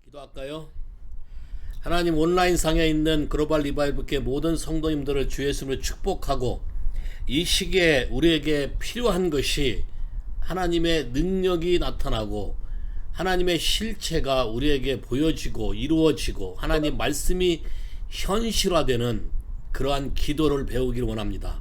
기도할까요? 하나님, 온라인상에 있는 글로벌 리바이브교회 모든 성도님들을 주 예수님으로 축복하고, 이 시기에 우리에게 필요한 것이 하나님의 능력이 나타나고 하나님의 실체가 우리에게 보여지고 이루어지고 하나님 말씀이 현실화되는 그러한 기도를 배우기를 원합니다.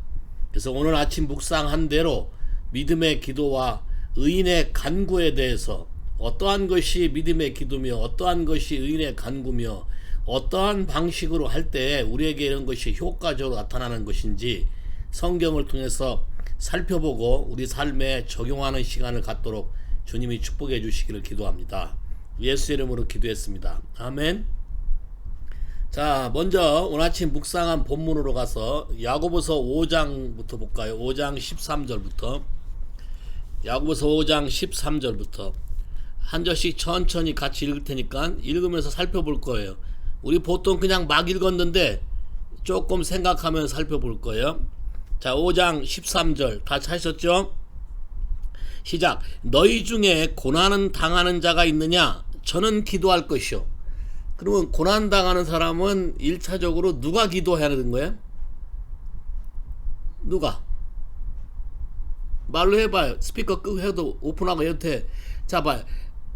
그래서 오늘 아침 묵상한 대로 믿음의 기도와 의인의 간구에 대해서, 어떠한 것이 믿음의 기도며 어떠한 것이 의인의 간구며 어떠한 방식으로 할 때 우리에게 이런 것이 효과적으로 나타나는 것인지 성경을 통해서 살펴보고 우리 삶에 적용하는 시간을 갖도록 주님이 축복해 주시기를 기도합니다. 예수 이름으로 기도했습니다. 아멘. 자, 먼저 오늘 아침 묵상한 본문으로 가서 야고보서 5장부터 볼까요? 5장 13절부터. 야고보서 5장 13절부터 한 절씩 천천히 같이 읽을 테니까 읽으면서 살펴볼 거예요. 우리 보통 그냥 막 읽었는데 조금 생각하면서 살펴볼 거예요. 자, 5장 13절 다 찾으셨죠? 시작. 너희 중에 고난은 당하는 자가 있느냐? 저는 기도할 것이요. 그러면 고난 당하는 사람은 1차적으로 누가 기도해야 되는 거예요? 누가? 말로 해봐요. 스피커 끄고 해도 오픈하고 해도 돼. 자, 봐요.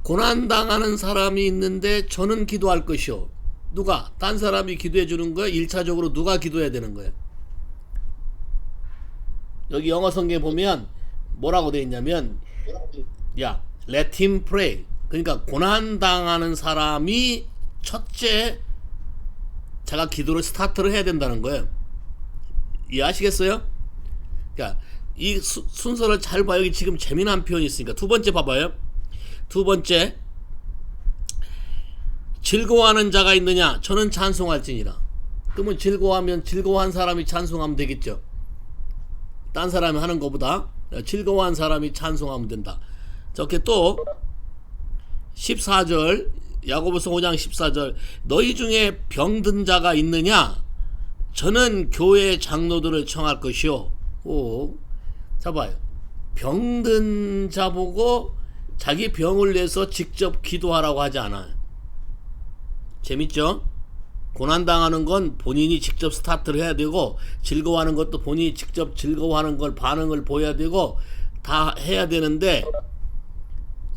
고난 당하는 사람이 있는데 저는 기도할 것이요. 누가? 딴 사람이 기도해 주는 거예요? 1차적으로 누가 기도해야 되는 거예요? 여기 영어 성경에 보면 뭐라고 되어 있냐면, 야, let him pray. 그러니까 고난 당하는 사람이 첫째 자가 기도를 스타트를 해야 된다는 거예요. 이해하시겠어요? 그러니까 이 순서를 잘 봐요. 여기 지금 재미난 표현이 있으니까 두 번째 봐봐요. 두 번째, 즐거워하는 자가 있느냐? 저는 찬송할지니라. 그러면 즐거워한 사람이 찬송하면 되겠죠. 딴 사람이 하는 것보다 즐거워한 사람이 찬송하면 된다. 저렇게 또 14절, 야고보서 5장 14절, 너희 중에 병든 자가 있느냐? 저는 교회 장로들을 청할 것이요. 오, 자 봐요. 병든 자 보고 자기 병을 내서 직접 기도하라고 하지 않아요. 재밌죠? 고난당하는 건 본인이 직접 스타트를 해야 되고, 즐거워하는 것도 본인이 직접 즐거워하는 걸 반응을 보여야 되고 다 해야 되는데,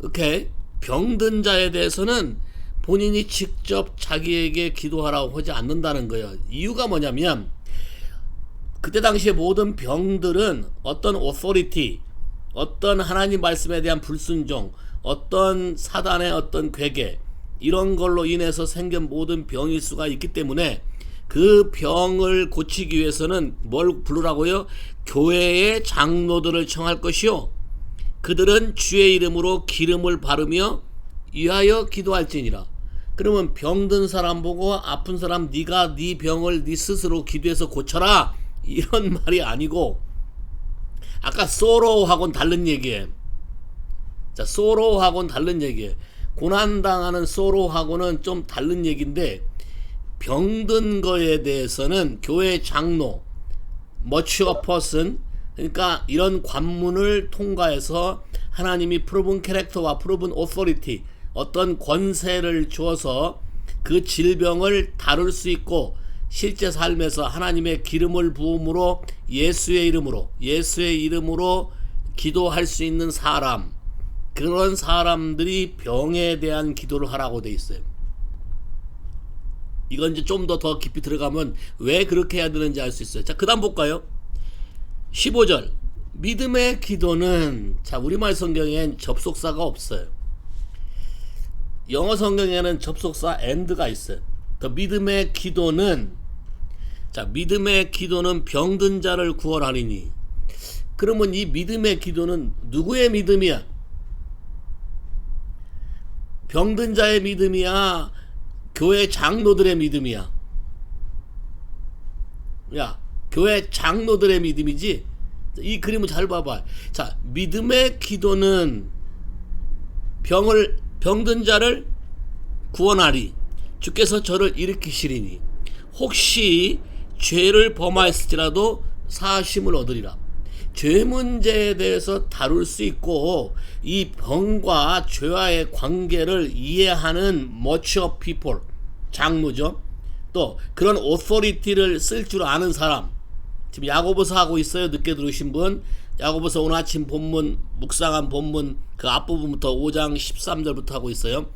이렇게 병든 자에 대해서는 본인이 직접 자기에게 기도하라고 하지 않는다는 거예요. 이유가 뭐냐면, 그때 당시에 모든 병들은 어떤 오토리티, 어떤 하나님 말씀에 대한 불순종, 어떤 사단의 어떤 괴계, 이런 걸로 인해서 생긴 모든 병일 수가 있기 때문에 그 병을 고치기 위해서는 뭘 부르라고요? 교회의 장로들을 청할 것이요. 그들은 주의 이름으로 기름을 바르며 위하여 기도할지니라. 그러면 병든 사람 보고 아픈 사람, 네가 네 병을 네 스스로 기도해서 고쳐라, 이런 말이 아니고, 아까 sorrow하고는 다른 얘기예요. 자, sorrow하고는 다른 얘기예요. 고난당하는 sorrow하고는 좀 다른 얘기인데, 병든 거에 대해서는 교회 장로, mature person, 그러니까 이런 관문을 통과해서 하나님이 proven character와 proven authority, 어떤 권세를 주어서 그 질병을 다룰 수 있고, 실제 삶에서 하나님의 기름을 부음으로 예수의 이름으로 기도할 수 있는 사람, 그런 사람들이 병에 대한 기도를 하라고 돼 있어요. 이건 이제 좀 더 깊이 들어가면 왜 그렇게 해야 되는지 알 수 있어요. 자, 그 다음 볼까요? 15절. 믿음의 기도는, 자, 우리말 성경엔 접속사가 없어요. 영어 성경에는 접속사 and가 있어요. 그 믿음의 기도는, 자, 믿음의 기도는 병든 자를 구원하리니. 그러면 이 믿음의 기도는 누구의 믿음이야? 병든 자의 믿음이야? 교회 장로들의 믿음이야? 야, 교회 장로들의 믿음이지? 이 그림을 잘 봐봐. 자, 믿음의 기도는 병든 자를 구원하리. 주께서 저를 일으키시리니 혹시 죄를 범하였을지라도 사하심을 얻으리라. 죄 문제에 대해서 다룰 수 있고 이 병과 죄와의 관계를 이해하는 mature people, 장로죠. 또 그런 authority를 쓸 줄 아는 사람. 지금 야고보서 하고 있어요. 늦게 들으신 분. 야고보서 오늘 아침 본문, 묵상한 본문 그 앞부분부터 5장 13절부터 하고 있어요.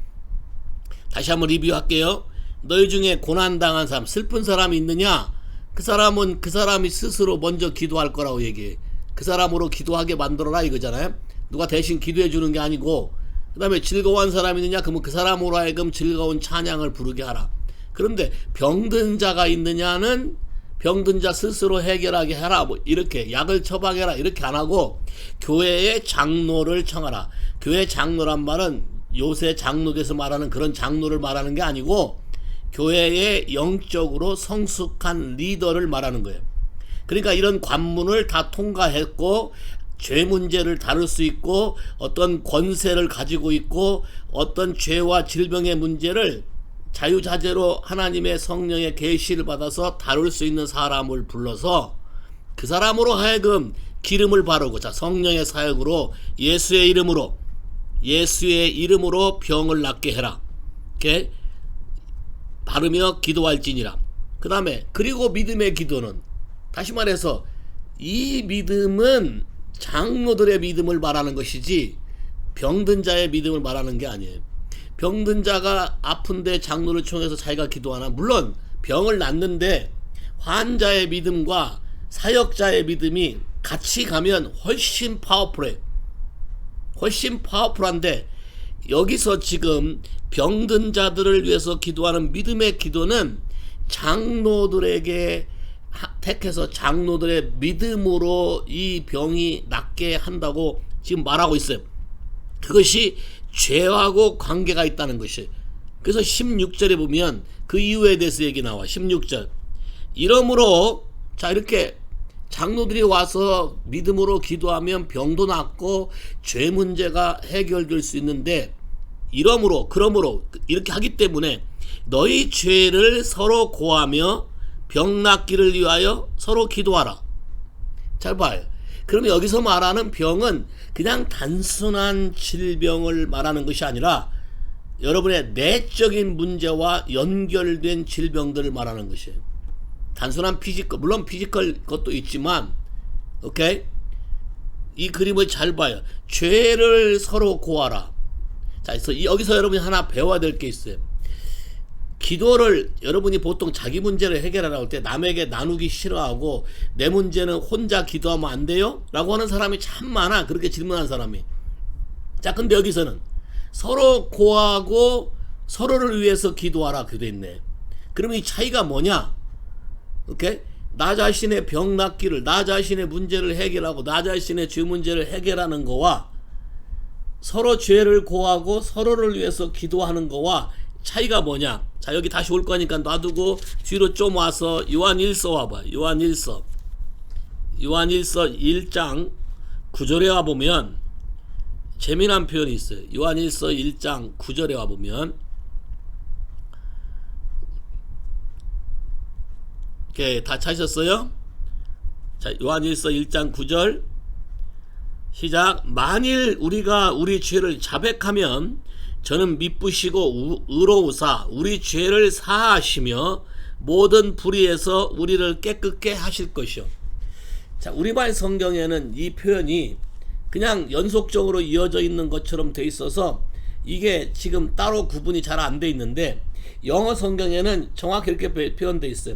다시 한번 리뷰할게요. 너희 중에 고난당한 사람, 슬픈 사람이 있느냐? 그 사람은 그 사람이 스스로 먼저 기도할 거라고 얘기해. 그 사람으로 기도하게 만들어라 이거잖아요. 누가 대신 기도해 주는 게 아니고. 그 다음에 즐거워한 사람이 있느냐? 그러면 그 사람으로 하여금 즐거운 찬양을 부르게 하라. 그런데 병든 자가 있느냐는 병든 자 스스로 해결하게 하라. 뭐 이렇게 약을 처방해라. 이렇게 안 하고 교회의 장로를 청하라. 교회 장로란 말은 요새 장로에서 말하는 그런 장로를 말하는 게 아니고 교회의 영적으로 성숙한 리더를 말하는 거예요. 그러니까 이런 관문을 다 통과했고 죄 문제를 다룰 수 있고 어떤 권세를 가지고 있고 어떤 죄와 질병의 문제를 자유자재로 하나님의 성령의 계시를 받아서 다룰 수 있는 사람을 불러서 그 사람으로 하여금 기름을 바르고, 자, 성령의 사역으로 예수의 이름으로 병을 낫게 해라. 이렇게 바르며 기도할지니라. 그 다음에 그리고 믿음의 기도는, 다시 말해서 이 믿음은 장로들의 믿음을 말하는 것이지 병든 자의 믿음을 말하는 게 아니에요. 병든 자가 아픈데 장로를 총해서 자기가 기도하나? 물론 병을 낫는데 환자의 믿음과 사역자의 믿음이 같이 가면 훨씬 파워풀해. 훨씬 파워풀한데 여기서 지금 병든 자들을 위해서 기도하는 믿음의 기도는 장로들에게 택해서 장로들의 믿음으로 이 병이 낫게 한다고 지금 말하고 있어요. 그것이 죄하고 관계가 있다는 것이. 그래서 16절에 보면 그 이유에 대해서 얘기 나와. 16절. 이러므로, 자, 이렇게 장로들이 와서 믿음으로 기도하면 병도 낫고 죄 문제가 해결될 수 있는데, 그러므로 이렇게 하기 때문에 너희 죄를 서로 고하며 병 낫기를 위하여 서로 기도하라. 잘 봐요. 그러면 여기서 말하는 병은 그냥 단순한 질병을 말하는 것이 아니라 여러분의 내적인 문제와 연결된 질병들을 말하는 것이에요. 단순한 피지컬, 물론 피지컬 것도 있지만, 오케이? 이 그림을 잘 봐요. 죄를 서로 고하라. 자, 그래서 여기서 여러분이 하나 배워야 될 게 있어요. 기도를 여러분이 보통 자기 문제를 해결하라고 할 때 남에게 나누기 싫어하고 내 문제는 혼자 기도하면 안 돼요? 라고 하는 사람이 참 많아. 그렇게 질문한 사람이. 자, 근데 여기서는 서로 고하고 서로를 위해서 기도하라 그 돼 있네. 그러면 이 차이가 뭐냐? 오케이? 나 자신의 병 낫기를, 나 자신의 문제를 해결하고 나 자신의 죄 문제를 해결하는 거와 서로 죄를 고하고 서로를 위해서 기도하는 거와 차이가 뭐냐? 자, 여기 다시 올 거니까 놔두고 뒤로 좀 와서 요한일서 와봐. 요한일서 1장 9절에 와보면 재미난 표현이 있어요. 요한일서 1장 9절에 와보면, 오케이, 다 찾으셨어요? 자, 요한일서 1장 9절 시작. 만일 우리가 우리 죄를 자백하면 저는 미쁘시고 의로우사 우리 죄를 사하시며 모든 불의에서 우리를 깨끗게 하실 것이요. 자, 우리말 성경에는 이 표현이 그냥 연속적으로 이어져 있는 것처럼 돼 있어서 이게 지금 따로 구분이 잘 안 돼 있는데 영어 성경에는 정확히 이렇게 표현돼 있어요.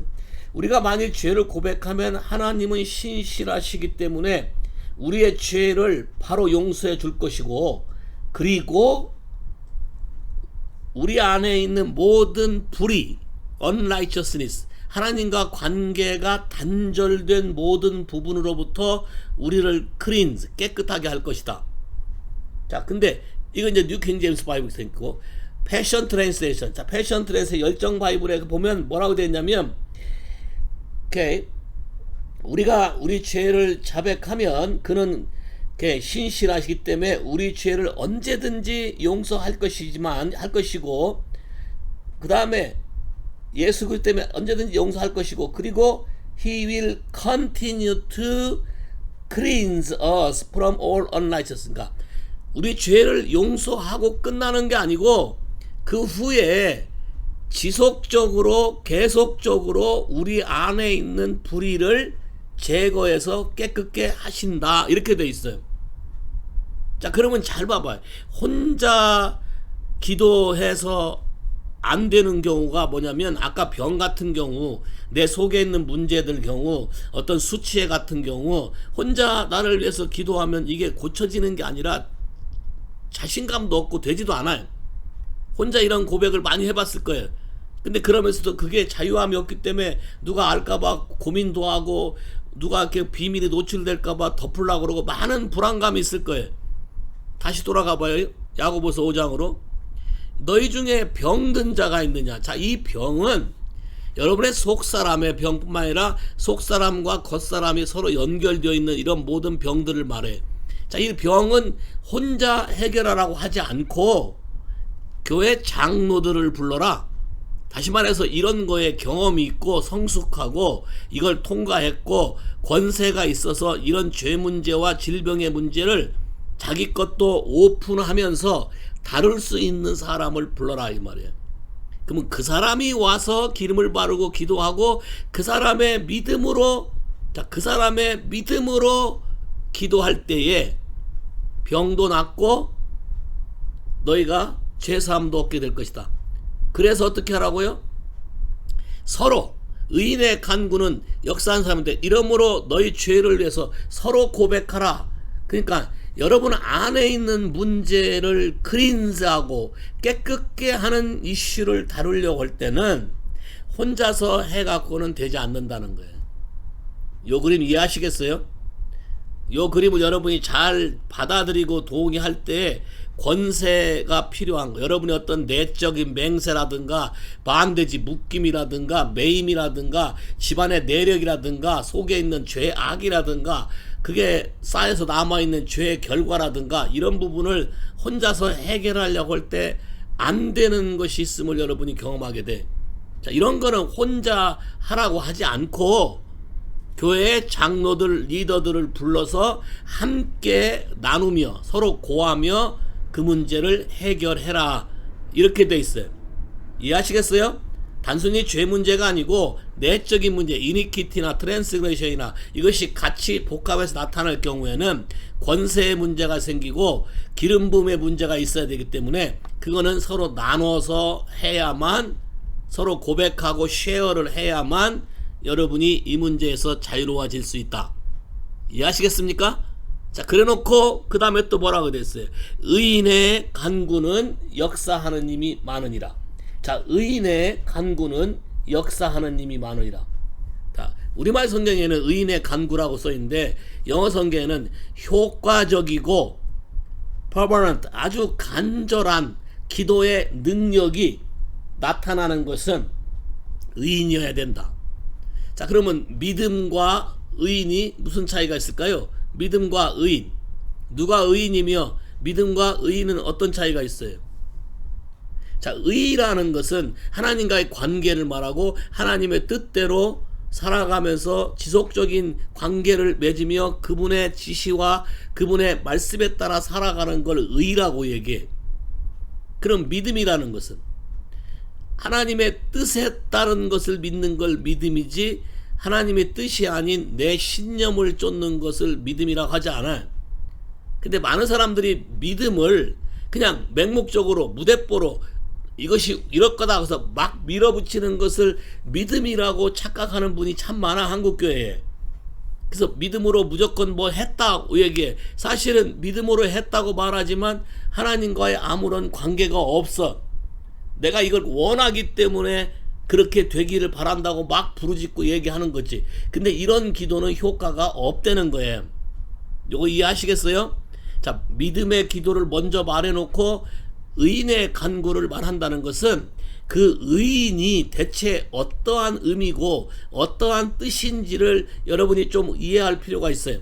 우리가 만일 죄를 고백하면 하나님은 신실하시기 때문에 우리의 죄를 바로 용서해 줄 것이고, 그리고 우리 안에 있는 모든 불의, unrighteousness, 하나님과 관계가 단절된 모든 부분으로부터 우리를 cleanse, 깨끗하게 할 것이다. 자, 근데 이건 이제 뉴 킹 제임스 바이블에서 있고, 패션 트랜스레이션. 자, 패션 트랜스레이션 열정 바이블에 보면 뭐라고 되어 있냐면, 오케이, 우리가 우리 죄를 자백하면 그는 신실하시기 때문에 우리 죄를 언제든지 용서할 것이고, 그 다음에 예수 그리스도 때문에 언제든지 용서할 것이고, 그리고 He will continue to cleanse us from all unrighteousness. 그러니까 우리 죄를 용서하고 끝나는 게 아니고 그 후에 지속적으로 계속적으로 우리 안에 있는 불의를 제거해서 깨끗게 하신다, 이렇게 돼 있어요. 자, 그러면 잘 봐봐요. 혼자 기도해서 안 되는 경우가 뭐냐면, 아까 병 같은 경우, 내 속에 있는 문제들 경우, 어떤 수치에 같은 경우, 혼자 나를 위해서 기도하면 이게 고쳐지는 게 아니라 자신감도 없고 되지도 않아요. 혼자 이런 고백을 많이 해봤을 거예요. 근데 그러면서도 그게 자유함이 없기 때문에 누가 알까봐 고민도 하고, 누가 이렇게 비밀이 노출될까봐 덮으려고 그러고, 많은 불안감이 있을 거예요. 다시 돌아가봐요. 야고보서 5장으로. 너희 중에 병든 자가 있느냐. 자, 이 병은 여러분의 속사람의 병뿐만 아니라 속사람과 겉사람이 서로 연결되어 있는 이런 모든 병들을 말해. 자, 이 병은 혼자 해결하라고 하지 않고 교회 장로들을 불러라. 다시 말해서 이런 거에 경험이 있고 성숙하고 이걸 통과했고 권세가 있어서 이런 죄 문제와 질병의 문제를 자기 것도 오픈하면서 다룰 수 있는 사람을 불러라, 이 말이에요. 그러면 그 사람이 와서 기름을 바르고 기도하고 그 사람의 믿음으로, 자, 그 사람의 믿음으로 기도할 때에 병도 낫고 너희가 죄사함도 얻게 될 것이다. 그래서 어떻게 하라고요? 서로 의인의 간구는 역사한 사람인데 이러므로 너희 죄를 위해서 서로 고백하라. 그러니까 여러분 안에 있는 문제를 클린즈하고 깨끗게 하는 이슈를 다루려고 할 때는 혼자서 해갖고는 되지 않는다는 거예요. 요 그림 이해하시겠어요? 요 그림을 여러분이 잘 받아들이고 동의할 때 권세가 필요한 거, 여러분의 어떤 내적인 맹세라든가 반대지 묶임이라든가 매임이라든가 집안의 내력이라든가 속에 있는 죄악이라든가 그게 쌓여서 남아있는 죄의 결과라든가 이런 부분을 혼자서 해결하려고 할 때 안 되는 것이 있음을 여러분이 경험하게 돼. 자, 이런 거는 혼자 하라고 하지 않고 교회의 장로들, 리더들을 불러서 함께 나누며 서로 고하며 그 문제를 해결해라, 이렇게 돼 있어요. 이해하시겠어요? 단순히 죄 문제가 아니고 내적인 문제, 이니퀴티나 트랜스그레션이나 이것이 같이 복합해서 나타날 경우에는 권세의 문제가 생기고 기름 부음의 문제가 있어야 되기 때문에 그거는 서로 나눠서 해야만, 서로 고백하고 쉐어를 해야만 여러분이 이 문제에서 자유로워질 수 있다. 이해하시겠습니까? 자, 그래 놓고 그 다음에 또 뭐라고 됐어요? 의인의 간구는 역사하는 힘이 많으니라. 자, 의인의 간구는 역사하는 힘이 많으리라. 자, 우리말 성경에는 의인의 간구라고 써있는데 영어 성경에는 효과적이고 permanent, 아주 간절한 기도의 능력이 나타나는 것은 의인이어야 된다. 자, 그러면 믿음과 의인이 무슨 차이가 있을까요? 믿음과 의인, 누가 의인이며 믿음과 의인은 어떤 차이가 있어요? 자, 의라는 것은 하나님과의 관계를 말하고 하나님의 뜻대로 살아가면서 지속적인 관계를 맺으며 그분의 지시와 그분의 말씀에 따라 살아가는 걸 의라고 얘기해. 그럼 믿음이라는 것은 하나님의 뜻에 따른 것을 믿는 걸 믿음이지 하나님의 뜻이 아닌 내 신념을 쫓는 것을 믿음이라고 하지 않아요. 근데 많은 사람들이 믿음을 그냥 맹목적으로 무대뽀로 이것이 이럴 거다 해서 막 밀어붙이는 것을 믿음이라고 착각하는 분이 참 많아, 한국교회에. 그래서 믿음으로 무조건 뭐 했다고 얘기해. 사실은 믿음으로 했다고 말하지만 하나님과의 아무런 관계가 없어. 내가 이걸 원하기 때문에 그렇게 되기를 바란다고 막 부르짖고 얘기하는 거지. 근데 이런 기도는 효과가 없다는 거예요. 요거 이해하시겠어요? 자, 믿음의 기도를 먼저 말해놓고 의인의 간구를 말한다는 것은 그 의인이 대체 어떠한 의미고 어떠한 뜻인지를 여러분이 좀 이해할 필요가 있어요.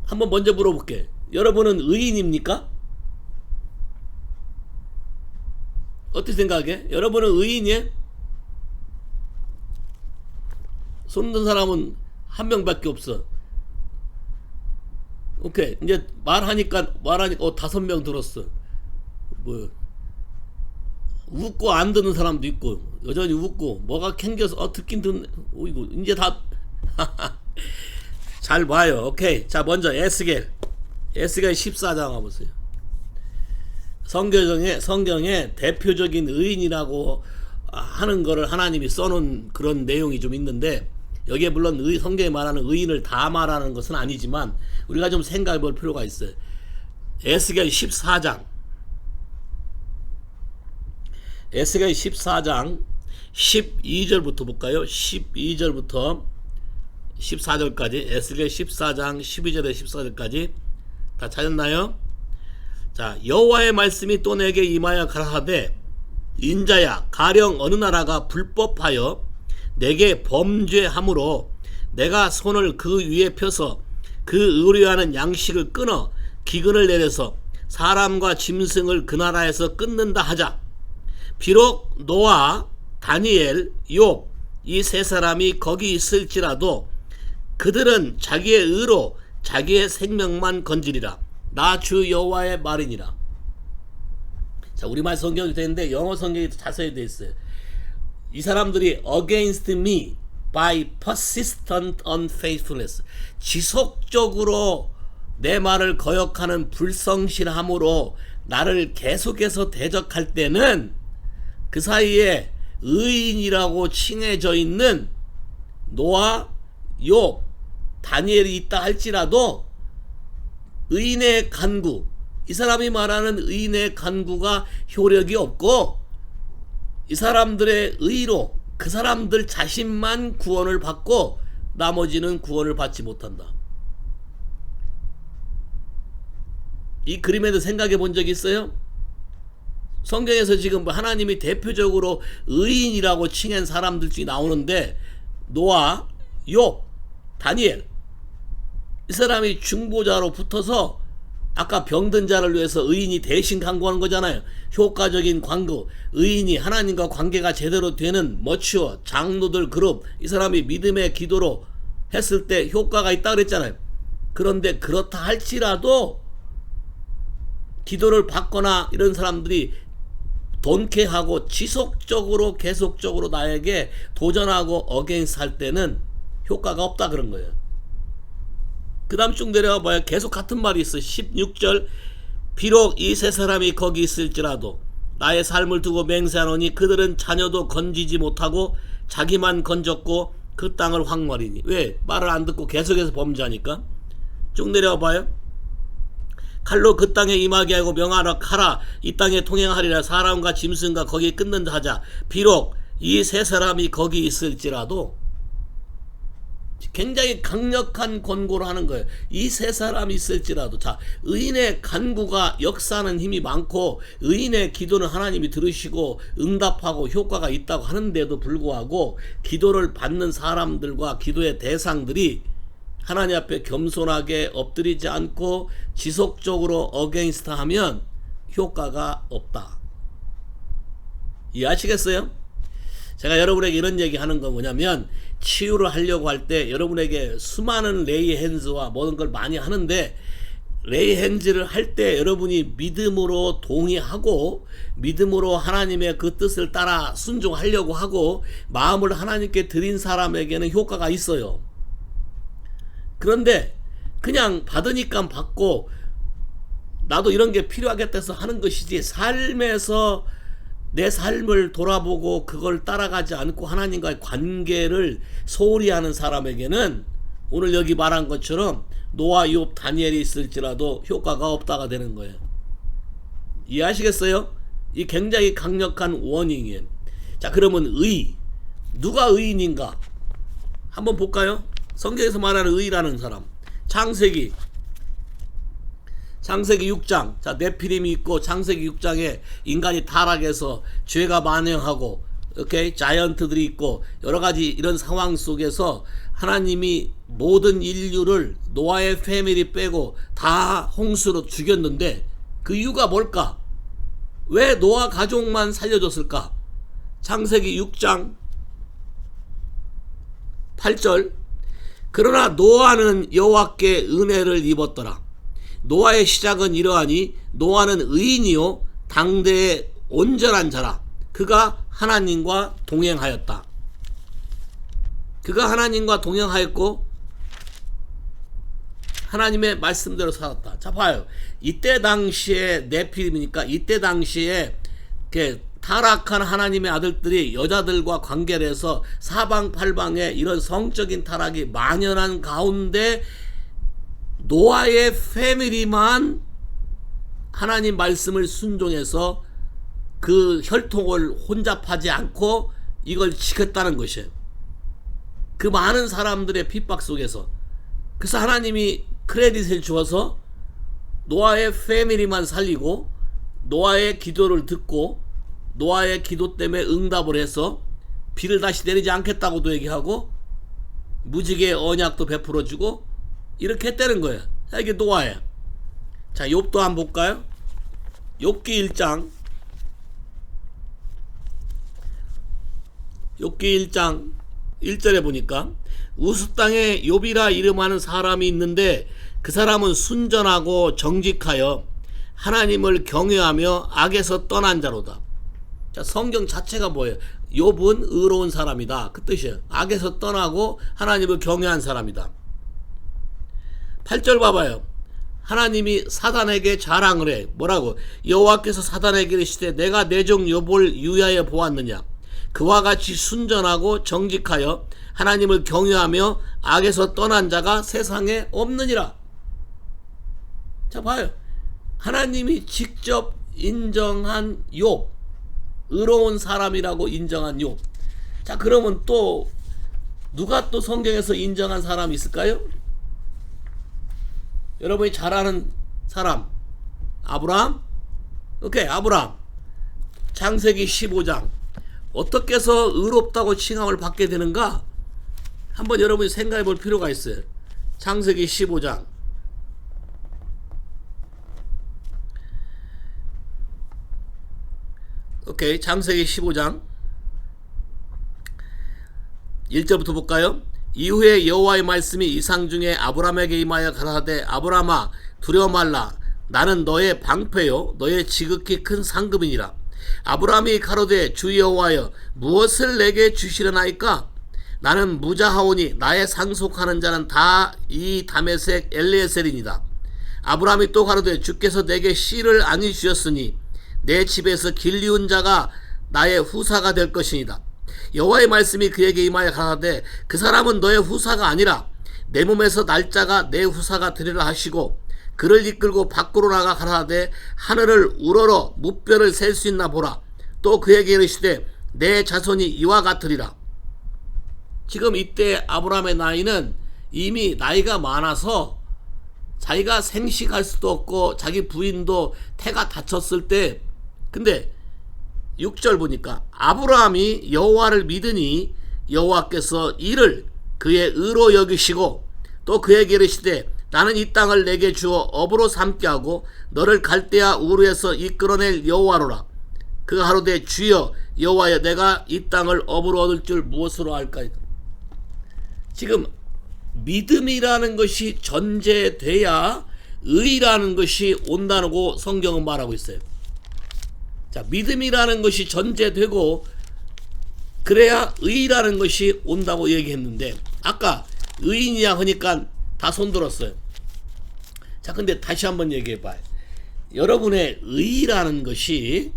한번 먼저 물어볼게. 여러분은 의인입니까? 어떻게 생각해? 여러분은 의인이에요? 손 든 사람은 한 명밖에 없어. 오케이. 이제 말하니까 5명 들었어. 뭐 웃고 안 듣는 사람도 있고 여전히 웃고 뭐가 캥겨서 듣긴 듣네. 이거 이제 다 잘 봐요. 오케이. 자, 먼저 에스겔 14장 가보세요. 성경에 대표적인 의인이라고 하는 거를 하나님이 써놓은 그런 내용이 좀 있는데, 여기에 물론 성경에 말하는 의인을 다 말하는 것은 아니지만 우리가 좀 생각해 볼 필요가 있어요. 에스겔 14장 12절부터 볼까요? 12절부터 14절까지, 에스겔 14장 12절에 14절까지 다 찾았나요? 자, 여호와의 말씀이 또 내게 임하여 가라사대, 인자야, 가령 어느 나라가 불법하여 내게 범죄함으로 내가 손을 그 위에 펴서 그 의뢰하는 양식을 끊어 기근을 내려서 사람과 짐승을 그 나라에서 끊는다 하자. 비록 노아, 다니엘, 욥 이 세 사람이 거기 있을지라도 그들은 자기의 의로 자기의 생명만 건지리라. 나 주 여호와의 말이니라. 자, 우리말 성경이 되는데 영어 성경이 더 자세히 되어 있어요. 이 사람들이 against me by persistent unfaithfulness, 지속적으로 내 말을 거역하는 불성실함으로 나를 계속해서 대적할 때는 그 사이에 의인이라고 칭해져 있는 노아, 욥, 다니엘이 있다 할지라도 의인의 간구, 이 사람이 말하는 의인의 간구가 효력이 없고 이 사람들의 의로 그 사람들 자신만 구원을 받고 나머지는 구원을 받지 못한다. 이 그림에도 생각해 본 적이 있어요? 성경에서 지금 하나님이 대표적으로 의인이라고 칭한 사람들 중에 나오는데, 노아, 욥, 다니엘, 이 사람이 중보자로 붙어서 아까 병든 자를 위해서 의인이 대신 간구하는 거잖아요. 효과적인 간구, 의인이 하나님과 관계가 제대로 되는 머추어 장로들 그룹, 이 사람이 믿음의 기도로 했을 때 효과가 있다 그랬잖아요. 그런데 그렇다 할지라도 기도를 받거나 이런 사람들이 돈케하고 지속적으로 계속적으로 나에게 도전하고 어게인스 할 때는 효과가 없다 그런 거예요. 그 다음 쭉 내려가 봐요. 계속 같은 말이 있어. 16절, 비록 이 세 사람이 거기 있을지라도 나의 삶을 두고 맹세하노니 그들은 자녀도 건지지 못하고 자기만 건졌고 그 땅을 황무하리니. 왜? 말을 안 듣고 계속해서 범죄하니까. 쭉 내려가 봐요. 칼로 그 땅에 임하게 하고 명하라 하라. 이 땅에 통행하리라. 사람과 짐승과 거기에 끊는다 하자. 비록 이 세 사람이 거기 있을지라도. 굉장히 강력한 권고를 하는 거예요. 이 세 사람이 있을지라도. 자, 의인의 간구가 역사하는 힘이 많고 의인의 기도는 하나님이 들으시고 응답하고 효과가 있다고 하는데도 불구하고 기도를 받는 사람들과 기도의 대상들이 하나님 앞에 겸손하게 엎드리지 않고 지속적으로 어게인스트 하면 효과가 없다. 이해하시겠어요? 제가 여러분에게 이런 얘기 하는 건 뭐냐면, 치유를 하려고 할 때 여러분에게 수많은 레이 핸즈와 모든 걸 많이 하는데, 레이 핸즈를 할 때 여러분이 믿음으로 동의하고 믿음으로 하나님의 그 뜻을 따라 순종하려고 하고 마음을 하나님께 드린 사람에게는 효과가 있어요. 그런데 그냥 받으니까 받고 나도 이런 게 필요하겠다 해서 하는 것이지, 삶에서 내 삶을 돌아보고 그걸 따라가지 않고 하나님과의 관계를 소홀히 하는 사람에게는 오늘 여기 말한 것처럼 노아, 욥, 다니엘이 있을지라도 효과가 없다가 되는 거예요. 이해하시겠어요? 이 굉장히 강력한 워닝이에요. 자, 그러면 누가 의인인가 한번 볼까요? 성경에서 말하는 의라는 사람, 창세기 6장. 자, 네피림이 있고 창세기 6장에 인간이 타락해서 죄가 만영하고, 오케이, 자이언트들이 있고 여러 가지 이런 상황 속에서 하나님이 모든 인류를 노아의 패밀리 빼고 다 홍수로 죽였는데 그 이유가 뭘까? 왜 노아 가족만 살려줬을까? 창세기 6장 8절, 그러나 노아는 여호와께 은혜를 입었더라. 노아의 시작은 이러하니 노아는 의인이요 당대의 온전한 자라. 그가 하나님과 동행하였다. 그가 하나님과 동행하였고 하나님의 말씀대로 살았다. 자 봐요. 이때 당시에 네피림이니까 이때 당시에 타락한 하나님의 아들들이 여자들과 관계를 해서 사방팔방에 이런 성적인 타락이 만연한 가운데 노아의 패밀리만 하나님 말씀을 순종해서 그 혈통을 혼잡하지 않고 이걸 지켰다는 것이에요. 그 많은 사람들의 핍박 속에서. 그래서 하나님이 크레딧을 주어서 노아의 패밀리만 살리고 노아의 기도를 듣고 노아의 기도 때문에 응답을 해서 비를 다시 내리지 않겠다고도 얘기하고 무지개의 언약도 베풀어주고 이렇게 했다는 거예요. 자, 이게 노아예요. 자, 욥도 한번 볼까요? 욥기 1장 1절에 보니까 우스 땅에 욥이라 이름하는 사람이 있는데 그 사람은 순전하고 정직하여 하나님을 경외하며 악에서 떠난 자로다. 자, 성경 자체가 뭐예요? 욥은 의로운 사람이다. 그 뜻이에요. 악에서 떠나고 하나님을 경외한 사람이다. 8절 봐봐요. 하나님이 사단에게 자랑을 해. 뭐라고? 여호와께서 사단에게 이르시되 내가 내 종 욥을 유하여 보았느냐. 그와 같이 순전하고 정직하여 하나님을 경외하며 악에서 떠난 자가 세상에 없느니라. 자 봐요. 하나님이 직접 인정한 욥, 의로운 사람이라고 인정한 욥. 자 그러면 또 누가 또 성경에서 인정한 사람이 있을까요? 여러분이 잘 아는 사람, 아브라함? 오케이, 아브라함. 창세기 15장. 어떻게 해서 의롭다고 칭함을 받게 되는가? 한번 여러분이 생각해 볼 필요가 있어요. 창세기 15장. 오케이, 창세기 15장 1절부터 볼까요? 이후에 여호와의 말씀이 이상 중에 아브라함에게 임하여 가라사대 아브라함아 두려워 말라. 나는 너의 방패요 너의 지극히 큰 상급이니라. 아브라함이 가로되 주 여호와여 무엇을 내게 주시려나이까? 나는 무자하오니 나의 상속하는 자는 다 이 다메섹 엘리에셀이니라. 아브라함이 또 가로되 주께서 내게 씨를 아니 주셨으니 내 집에서 길리운 자가 나의 후사가 될 것이니라. 여호와의 말씀이 그에게 임하여 가라사대 그 사람은 너의 후사가 아니라 내 몸에서 날짜가 내 후사가 되리라 하시고 그를 이끌고 밖으로 나가 가라사대 하늘을 우러러 무뼈를 셀 수 있나 보라. 또 그에게 이르시되 내 자손이 이와 같으리라. 지금 이때 아브라함의 나이는 이미 나이가 많아서 자기가 생식할 수도 없고 자기 부인도 태가 다쳤을 때, 근데 6절 보니까 아브라함이 여호와를 믿으니 여호와께서 이를 그의 의로 여기시고 또 그에게 이르시되 나는 이 땅을 내게 주어 업으로 삼게 하고 너를 갈대아 우르에서 이끌어낼 여호와로라. 그가 하루되 주여 여호와여 내가 이 땅을 업으로 얻을 줄 무엇으로 알까? 지금 믿음이라는 것이 전제돼야 의라는 것이 온다고 성경은 말하고 있어요. 자, 믿음이라는 것이 전제되고 그래야 의라는 것이 온다고 얘기했는데 아까 의인이야 하니까 다 손들었어요. 자, 근데 다시 한번 얘기해 봐요. 여러분의 의라는 것이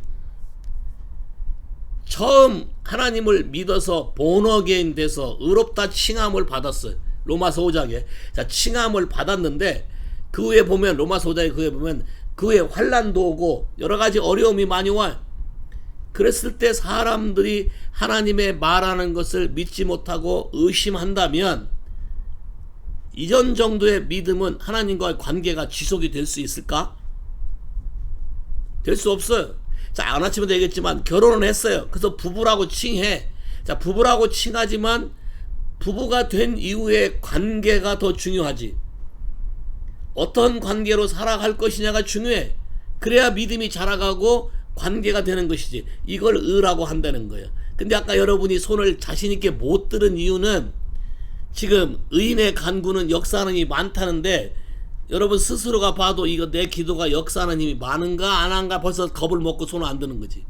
처음 하나님을 믿어서 본어게인 돼서 의롭다 칭함을 받았어요. 로마서 5장에. 자, 칭함을 받았는데 그 후에 보면 로마서 5장에 그 후에 보면 그 후에 환난도 오고 여러 가지 어려움이 많이 와요. 그랬을 때 사람들이 하나님의 말하는 것을 믿지 못하고 의심한다면 이전 정도의 믿음은 하나님과의 관계가 지속이 될 수 있을까? 될 수 없어요. 자, 안 아침에도 얘기했지만 결혼은 했어요. 그래서 부부라고 칭해. 자, 부부라고 칭하지만 부부가 된 이후의 관계가 더 중요하지. 어떤 관계로 살아갈 것이냐가 중요해. 그래야 믿음이 자라가고 관계가 되는 것이지. 이걸 의라고 한다는 거예요. 근데 아까 여러분이 손을 자신있게 못 들은 이유는 지금 의인의 간구는 역사하는 이 많다는데 여러분 스스로가 봐도 이거 내 기도가 역사하는 힘이 많은가 안 한가 벌써 겁을 먹고 손을 안 드는 거지.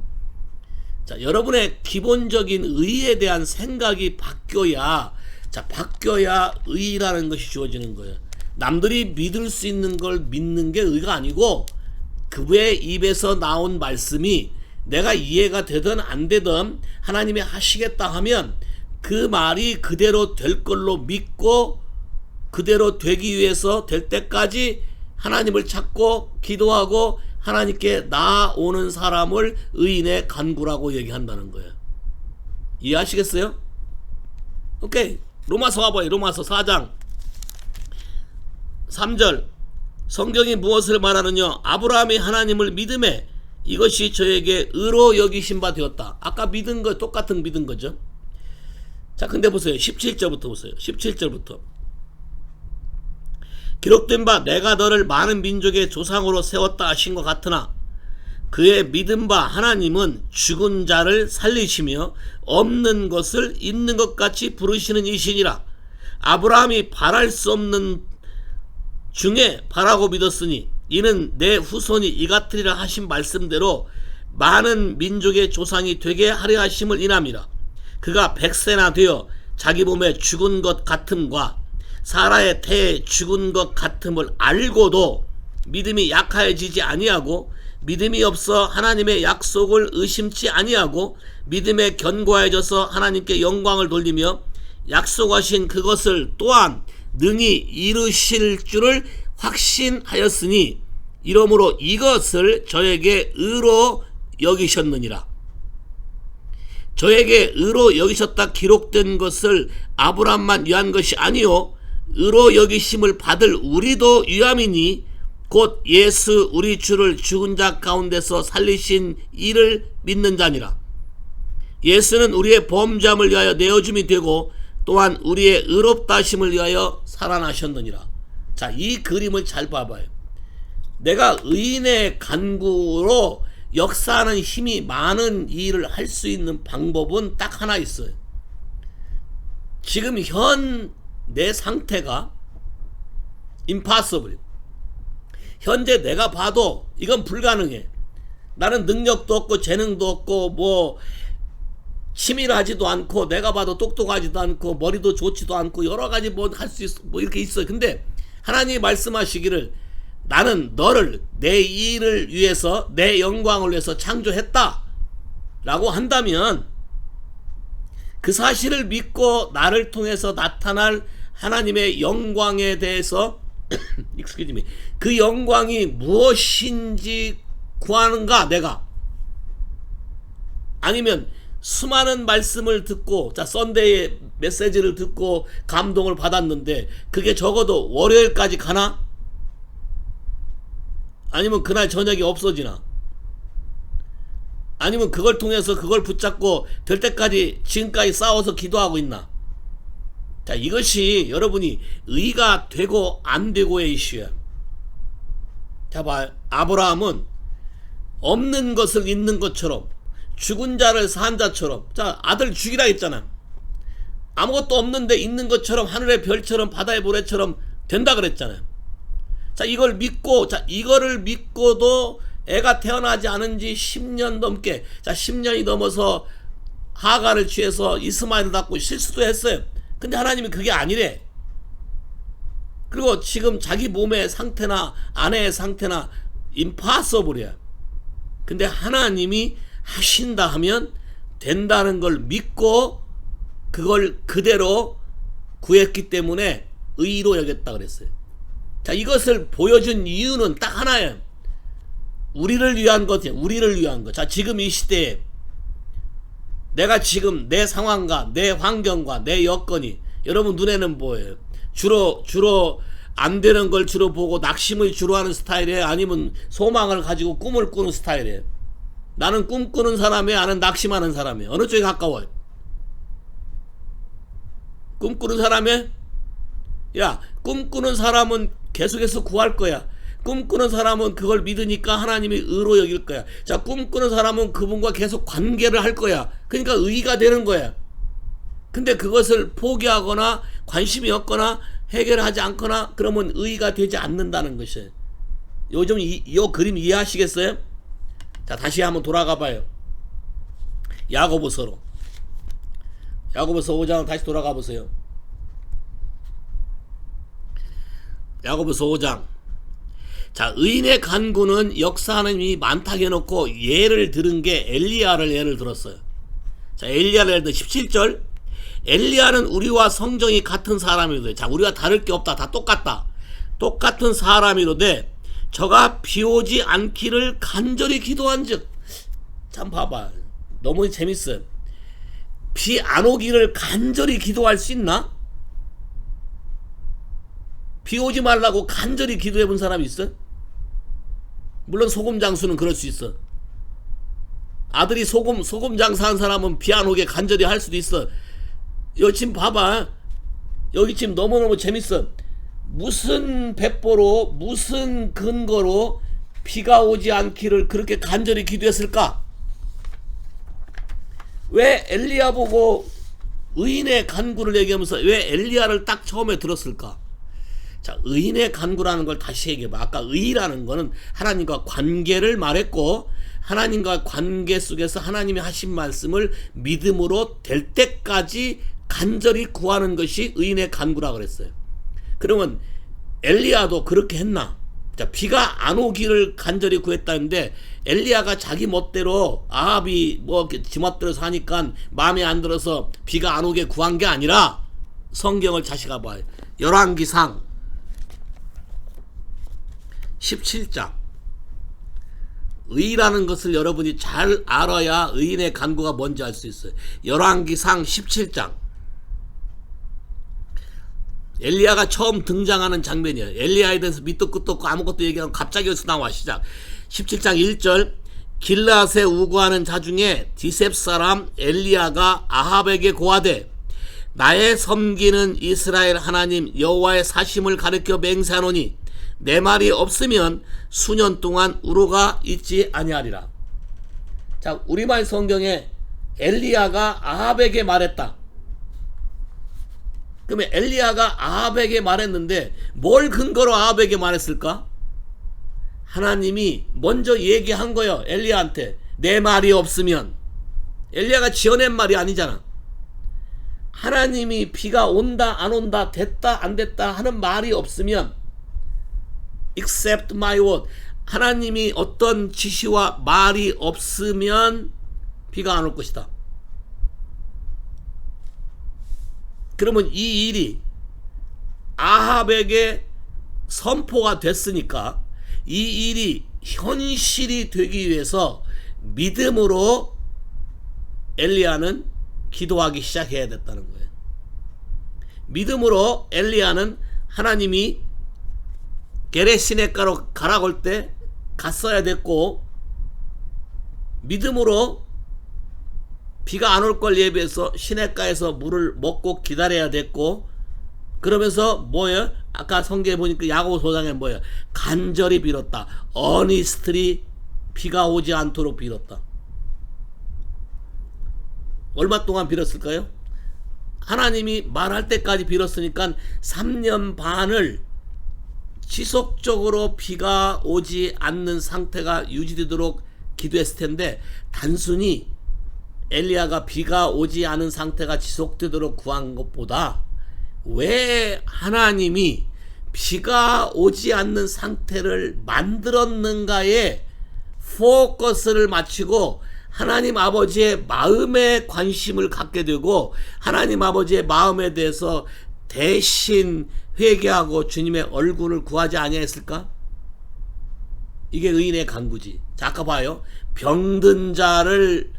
자, 여러분의 기본적인 의에 대한 생각이 바뀌어야 의라는 것이 주어지는 거예요. 남들이 믿을 수 있는 걸 믿는 게 의가 아니고 그의 입에서 나온 말씀이 내가 이해가 되든 안 되든 하나님이 하시겠다 하면 그 말이 그대로 될 걸로 믿고 그대로 되기 위해서 될 때까지 하나님을 찾고 기도하고 하나님께 나아오는 사람을 의인의 간구라고 얘기한다는 거예요. 이해하시겠어요? 오케이. 로마서 와봐요. 로마서 4장 3절. 성경이 무엇을 말하느냐? 아브라함이 하나님을 믿음에 이것이 저에게 의로 여기신 바 되었다. 아까 믿은 거 똑같은 믿은 거죠. 자, 근데 보세요. 17절부터 보세요. 17절부터. 기록된 바 내가 너를 많은 민족의 조상으로 세웠다 하신 것 같으나 그의 믿은 바 하나님은 죽은 자를 살리시며 없는 것을 있는 것 같이 부르시는 이시니라. 아브라함이 바랄 수 없는 중에 바라고 믿었으니 이는 내 후손이 이 같으리라 하신 말씀대로 많은 민족의 조상이 되게 하려 하심을 인함이라. 그가 100세나 되어 자기 몸에 죽은 것 같음과 사라의 태에 죽은 것 같음을 알고도 믿음이 약하여지지 아니하고 믿음이 없어 하나님의 약속을 의심치 아니하고 믿음에 견고해져서 하나님께 영광을 돌리며 약속하신 그것을 또한 능히 이루실 줄을 확신하였으니 이러므로 이것을 저에게 의로 여기셨느니라. 저에게 의로 여기셨다 기록된 것을 아브라함만 위한 것이 아니요 의로 여기심을 받을 우리도 위함이니 곧 예수 우리 주를 죽은 자 가운데서 살리신 이를 믿는 자니라. 예수는 우리의 범죄함을 위하여 내어줌이 되고 또한 우리의 의롭다 하심을 위하여 살아나셨느니라. 자, 이 그림을 잘 봐봐요. 내가 의인의 간구로 역사하는 힘이 많은 일을 할 수 있는 방법은 딱 하나 있어요. 지금 현 내 상태가 impossible. 현재 내가 봐도 이건 불가능해. 나는 능력도 없고 재능도 없고 뭐 치밀하지도 않고 내가 봐도 똑똑하지도 않고 머리도 좋지도 않고 여러 가지 뭐 할 수 있어 뭐 이렇게 있어요. 근데 하나님이 말씀하시기를 나는 너를 내 일을 위해서 내 영광을 위해서 창조했다 라고 한다면 그 사실을 믿고 나를 통해서 나타날 하나님의 영광에 대해서 excuse me, 그 영광이 무엇인지 구하는가 내가? 아니면 수많은 말씀을 듣고 자 썬데이의 메시지를 듣고 감동을 받았는데 그게 적어도 월요일까지 가나? 아니면 그날 저녁이 없어지나? 아니면 그걸 통해서 그걸 붙잡고 될 때까지 지금까지 싸워서 기도하고 있나? 자, 이것이 여러분이 의가 되고 안 되고의 이슈야. 자, 봐. 아브라함은 없는 것을 있는 것처럼 죽은 자를 산 자처럼 자 아들 죽이라 했잖아. 아무것도 없는데 있는 것처럼 하늘의 별처럼 바다의 모래처럼 된다 그랬잖아요. 자, 이걸 믿고 자 이거를 믿고도 애가 태어나지 않은 지 10년 넘게 자 10년이 넘어서 하가를 취해서 이스마엘을 낳고 실수도 했어요. 근데 하나님이 그게 아니래. 그리고 지금 자기 몸의 상태나 아내의 상태나 impossible이야. 근데 하나님이 하신다 하면 된다는 걸 믿고 그걸 그대로 구했기 때문에 의로 여겼다 그랬어요. 자, 이것을 보여준 이유는 딱 하나예요. 우리를 위한 것이에요. 우리를 위한 것. 자, 지금 이 시대에 내가 지금 내 상황과 내 환경과 내 여건이 여러분 눈에는 뭐예요? 주로 안 되는 걸 주로 보고 낙심을 주로 하는 스타일이에요? 아니면 소망을 가지고 꿈을 꾸는 스타일이에요? 나는 꿈꾸는 사람이에요? 아니면 낙심하는 사람이에요? 어느 쪽에 가까워요? 꿈꾸는 사람이에요? 야, 꿈꾸는 사람은 계속해서 구할 거야. 꿈꾸는 사람은 그걸 믿으니까 하나님이 의로 여길 거야. 자, 꿈꾸는 사람은 그분과 계속 관계를 할 거야. 그러니까 의가 되는 거야. 근데 그것을 포기하거나 관심이 없거나 해결하지 않거나 그러면 의가 되지 않는다는 것이에요. 요즘 이 그림 이해하시겠어요? 자, 다시 한번 돌아가 봐요. 야고보서로. 야고보서 5장 다시 돌아가 보세요. 야고보서 5장. 자, 의인의 간구는 역사하는 이 많다게 해놓고 예를 들은 게 엘리야를 예를 들었어요. 자, 엘리야를 예를 들어 17절. 엘리야는 우리와 성정이 같은 사람이로되, 자, 우리가 다를 게 없다. 다 똑같다. 똑같은 사람이로되 저가 비 오지 않기를 간절히 기도한즉. 참 봐봐. 너무 재밌어요. 비 안 오기를 간절히 기도할 수 있나? 비 오지 말라고 간절히 기도해 본 사람이 있어? 물론 소금 장수는 그럴 수 있어. 아들이 소금 장사한 사람은 비 안 오게 간절히 할 수도 있어. 여기 지금 봐봐. 여기 지금 너무너무 재밌어. 무슨 배포로, 무슨 근거로 비가 오지 않기를 그렇게 간절히 기도했을까? 왜 엘리야 보고 의인의 간구를 얘기하면서 왜 엘리야를 딱 처음에 들었을까? 자, 의인의 간구라는 걸 다시 얘기해봐. 아까 의라는 거는 하나님과 관계를 말했고, 하나님과 관계 속에서 하나님이 하신 말씀을 믿음으로 될 때까지 간절히 구하는 것이 의인의 간구라고 그랬어요. 그러면 엘리야도 그렇게 했나? 자, 비가 안 오기를 간절히 구했다는데 엘리야가 자기 멋대로 아합이 뭐 지멋대로 사니까 마음에 안 들어서 비가 안 오게 구한 게 아니라 성경을 다시 가봐요. 열왕기상 17장. 의라는 것을 여러분이 잘 알아야 의인의 간구가 뭔지 알 수 있어요. 열왕기상 17장. 엘리야가 처음 등장하는 장면이에요. 엘리야에 대해서 밑도 끝도 없고 아무것도 얘기하면 갑자기 여기서 나와. 시작. 17장 1절. 길라앗에 우거하는 자 중에 디셉 사람 엘리야가 아합에게 고하되 나의 섬기는 이스라엘 하나님 여호와의 사심을 가르쳐 맹세하노니 내 말이 없으면 수년 동안 우로가 있지 아니하리라. 자, 우리말 성경에 엘리야가 아합에게 말했다. 그러면 엘리야가 아합에게 말했는데 뭘 근거로 아합에게 말했을까? 하나님이 먼저 얘기한 거예요. 엘리야한테. 내 말이 없으면. 엘리야가 지어낸 말이 아니잖아. 하나님이 비가 온다 안 온다 됐다 안 됐다 하는 말이 없으면 except my word. 하나님이 어떤 지시와 말이 없으면 비가 안 올 것이다. 그러면 이 일이 아합에게 선포가 됐으니까 이 일이 현실이 되기 위해서 믿음으로 엘리야는 기도하기 시작해야 됐다는 거예요. 믿음으로 엘리야는 하나님이 게레시네가로 가라고 할 때 갔어야 됐고, 믿음으로 비가 안 올 걸 예비해서 시냇가에서 물을 먹고 기다려야 됐고, 그러면서 뭐예요? 아까 성경에 보니까 야고보 5장에 뭐예요? 간절히 빌었다. earnestly 비가 오지 않도록 빌었다. 얼마 동안 빌었을까요? 하나님이 말할 때까지 빌었으니까 3년 반을 지속적으로 비가 오지 않는 상태가 유지되도록 기도했을 텐데, 단순히 엘리야가 비가 오지 않은 상태가 지속되도록 구한 것보다 왜 하나님이 비가 오지 않는 상태를 만들었는가에 포커스를 맞추고 하나님 아버지의 마음에 관심을 갖게 되고 하나님 아버지의 마음에 대해서 대신 회개하고 주님의 얼굴을 구하지 아니했을까? 이게 의인의 간구지. 자, 아까 봐요. 병든 자를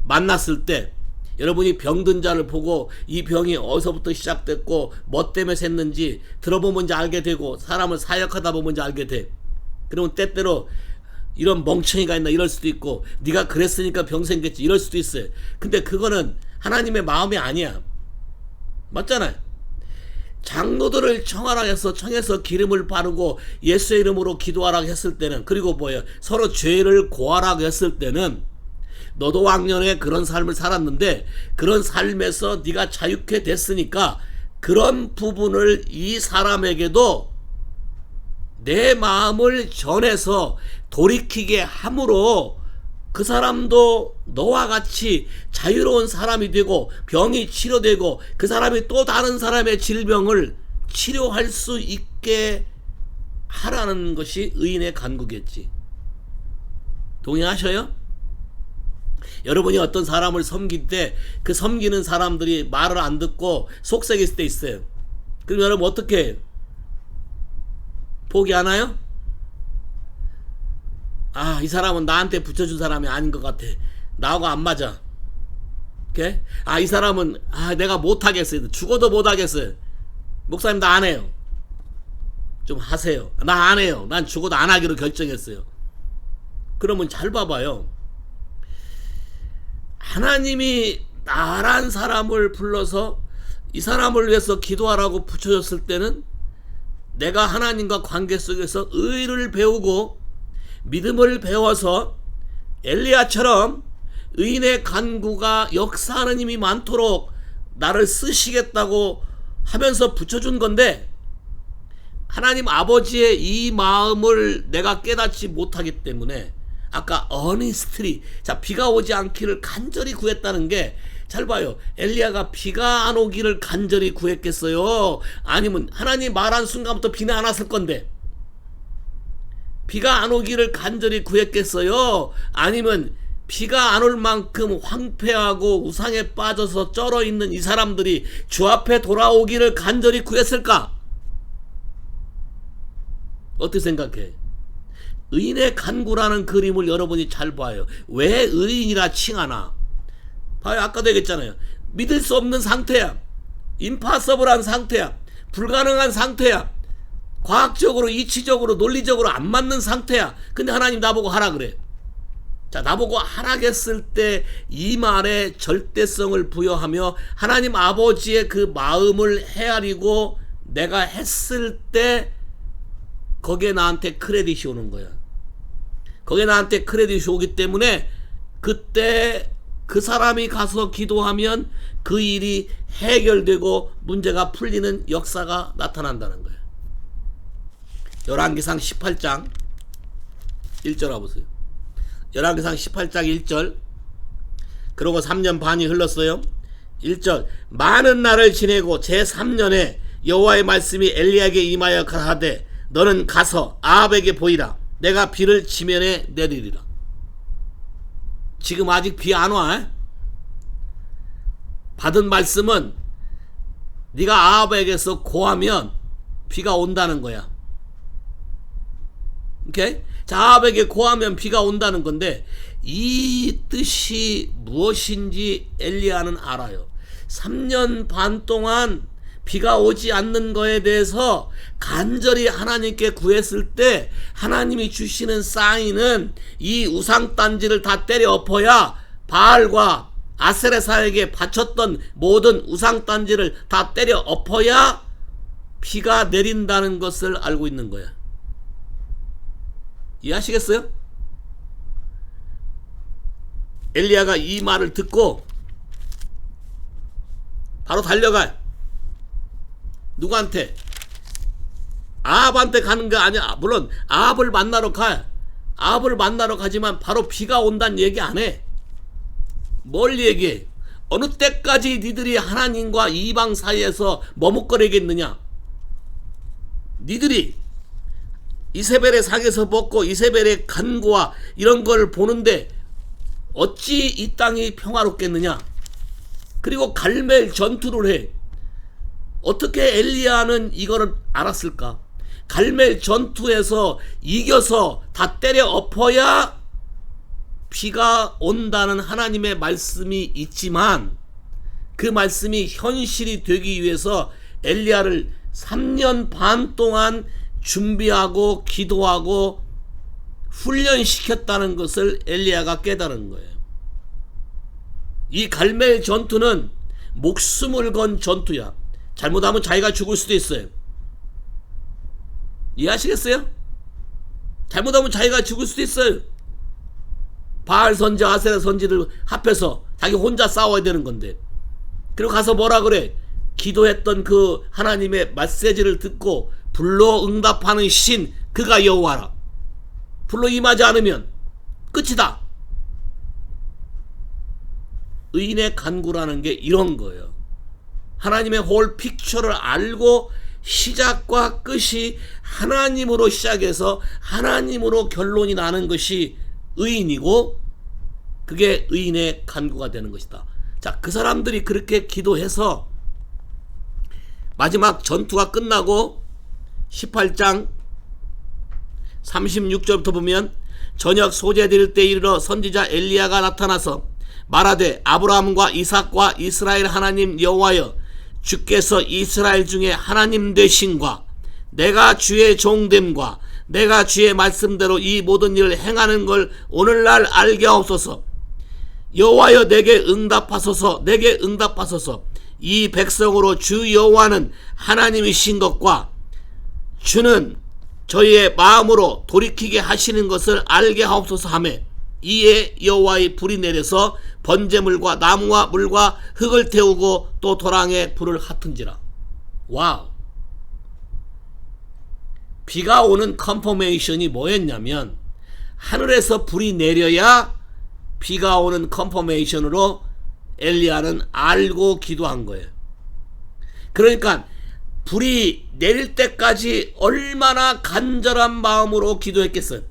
만났을 때 여러분이 병든 자를 보고 이 병이 어디서부터 시작됐고 뭐 때문에 샜는지 들어보면 이제 알게 되고 사람을 사역하다 보면 이제 알게 돼. 그러면 때때로 이런 멍청이가 있나 이럴 수도 있고 네가 그랬으니까 병 생겼지 이럴 수도 있어요. 근데 그거는 하나님의 마음이 아니야. 맞잖아요. 장로들을 청해서 기름을 바르고 예수의 이름으로 기도하라고 했을 때는, 그리고 뭐예요? 서로 죄를 고하라고 했을 때는 너도 왕년에 그런 삶을 살았는데 그런 삶에서 네가 자유케 됐으니까 그런 부분을 이 사람에게도 내 마음을 전해서 돌이키게 함으로 그 사람도 너와 같이 자유로운 사람이 되고 병이 치료되고 그 사람이 또 다른 사람의 질병을 치료할 수 있게 하라는 것이 의인의 간구겠지. 동의하셔요? 여러분이 어떤 사람을 섬길 때 그 섬기는 사람들이 말을 안 듣고 속썩일 때 있어요. 그럼 여러분 어떻게 해요? 포기하나요? 아, 이 사람은 나한테 붙여준 사람이 아닌 것 같아. 나하고 안 맞아. 오케이? 아, 이 사람은 내가 못하겠어요. 죽어도 못하겠어요. 목사님 나 안 해요. 좀 하세요. 나 안 해요. 난 죽어도 안 하기로 결정했어요. 그러면 잘 봐봐요. 하나님이 나란 사람을 불러서 이 사람을 위해서 기도하라고 붙여줬을 때는 내가 하나님과 관계 속에서 의를 배우고 믿음을 배워서 엘리야처럼 의인의 간구가 역사하는 힘이 많도록 나를 쓰시겠다고 하면서 붙여준 건데, 하나님 아버지의 이 마음을 내가 깨닫지 못하기 때문에 아까 earnestly, 자, 비가 오지 않기를 간절히 구했다는 게, 잘 봐요. 엘리야가 비가 안 오기를 간절히 구했겠어요? 아니면 하나님 말한 순간부터 비는 안 왔을 건데 비가 안 오기를 간절히 구했겠어요? 아니면 비가 안 올 만큼 황폐하고 우상에 빠져서 쩔어 있는 이 사람들이 주 앞에 돌아오기를 간절히 구했을까? 어떻게 생각해? 의인의 간구라는 그림을 여러분이 잘 봐요. 왜 의인이라 칭하나? 봐요. 아까도 얘기했잖아요. 믿을 수 없는 상태야. 임파서블한 상태야. 불가능한 상태야. 과학적으로, 이치적으로, 논리적으로 안 맞는 상태야. 근데 하나님 나보고 하라 그래. 자, 나보고 하라겠을 때 이 말에 절대성을 부여하며 하나님 아버지의 그 마음을 헤아리고 내가 했을 때 거기에 나한테 크레딧이 오는 거야. 거기에 나한테 크레딧이 오기 때문에 그때 그 사람이 가서 기도하면 그 일이 해결되고 문제가 풀리는 역사가 나타난다는 거예요. 열왕기상 18장 1절 와보세요. 열왕기상 18장 1절. 그러고 3년 반이 흘렀어요. 1절. 많은 날을 지내고 제3년에 여호와의 말씀이 엘리야에게 임하여 가라하되 너는 가서 아합에게 보이라. 내가 비를 지면에 내리리라. 지금 아직 비 안 와. 받은 말씀은 네가 아합에게서 고하면 비가 온다는 거야. 오케이? 자, 아합에게 고하면 비가 온다는 건데 이 뜻이 무엇인지 엘리야는 알아요. 3년 반 동안 비가 오지 않는 거에 대해서 간절히 하나님께 구했을 때 하나님이 주시는 사인은 이 우상단지를 다 때려 엎어야 바알과 아세레사에게 바쳤던 모든 우상단지를 다 때려 엎어야 비가 내린다는 것을 알고 있는 거야. 이해하시겠어요? 엘리야가 이 말을 듣고 바로 달려가. 누구한테? 아합한테 가는 거 아니야. 물론 아합을 만나러 가. 아합을 만나러 가지만 바로 비가 온다는 얘기 안 해. 뭘 얘기해? 어느 때까지 니들이 하나님과 이방 사이에서 머뭇거리겠느냐? 니들이 이세벨의 상에서 먹고 이세벨의 간구와 이런 걸 보는데 어찌 이 땅이 평화롭겠느냐? 그리고 갈멜 전투를 해. 어떻게 엘리야는 이거를 알았을까? 갈멜 전투에서 이겨서 다 때려 엎어야 비가 온다는 하나님의 말씀이 있지만 그 말씀이 현실이 되기 위해서 엘리야를 3년 반 동안 준비하고 기도하고 훈련시켰다는 것을 엘리야가 깨달은 거예요. 이 갈멜 전투는 목숨을 건 전투야. 잘못하면 자기가 죽을 수도 있어요. 이해하시겠어요? 잘못하면 자기가 죽을 수도 있어요. 바알 선지, 아세라 선지를 합해서 자기 혼자 싸워야 되는 건데. 그리고 가서 뭐라 그래? 기도했던 그 하나님의 메시지를 듣고 불로 응답하는 신, 그가 여호와라. 불로 임하지 않으면 끝이다. 의인의 간구라는 게 이런 거예요. 하나님의 홀 픽처를 알고 시작과 끝이 하나님으로 시작해서 하나님으로 결론이 나는 것이 의인이고, 그게 의인의 간구가 되는 것이다. 자, 그 사람들이 그렇게 기도해서 마지막 전투가 끝나고 18장 36절부터 보면, 저녁 소재될 때 이르러 선지자 엘리야가 나타나서 말하되 아브라함과 이삭과 이스라엘 하나님 여호와여, 주께서 이스라엘 중에 하나님 되신과 내가 주의 종됨과 내가 주의 말씀대로 이 모든 일을 행하는 걸 오늘날 알게 하옵소서. 여호와여, 내게 응답하소서. 내게 응답하소서. 이 백성으로 주 여호와는 하나님이신 것과 주는 저희의 마음으로 돌이키게 하시는 것을 알게 하옵소서 하며, 이에 여호와의 불이 내려서 번제물과 나무와 물과 흙을 태우고 또 도랑에 불을 핫은지라. 와우. 비가 오는 컨퍼메이션이 뭐였냐면, 하늘에서 불이 내려야 비가 오는 컨퍼메이션으로 엘리야는 알고 기도한 거예요. 그러니까 불이 내릴 때까지 얼마나 간절한 마음으로 기도했겠어요.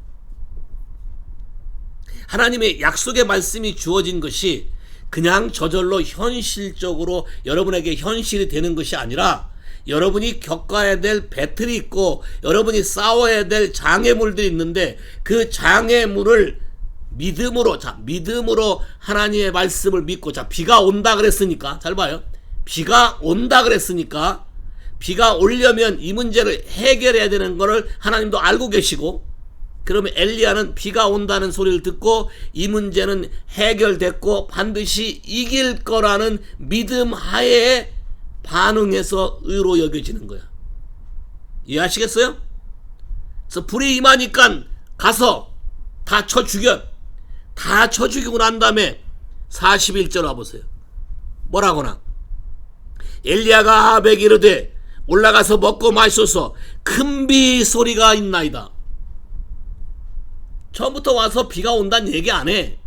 하나님의 약속의 말씀이 주어진 것이 그냥 저절로 현실적으로 여러분에게 현실이 되는 것이 아니라, 여러분이 겪어야 될 배틀이 있고 여러분이 싸워야 될 장애물들이 있는데, 그 장애물을 믿음으로, 자, 믿음으로 하나님의 말씀을 믿고, 자, 비가 온다 그랬으니까, 잘 봐요. 비가 온다 그랬으니까, 비가 오려면 이 문제를 해결해야 되는 것을 하나님도 알고 계시고, 그러면 엘리야는 비가 온다는 소리를 듣고 이 문제는 해결됐고 반드시 이길 거라는 믿음 하에 반응해서 의로 여겨지는 거야. 이해하시겠어요? 그래서 불이 임하니까 가서 다 쳐 죽여. 다 쳐 죽이고 난 다음에 41절 와보세요. 뭐라고나. 엘리야가 아합에게 이르되 올라가서 먹고 마시소서. 큰 비 소리가 있나이다. 처음부터 와서 비가 온다는 얘기 안 해.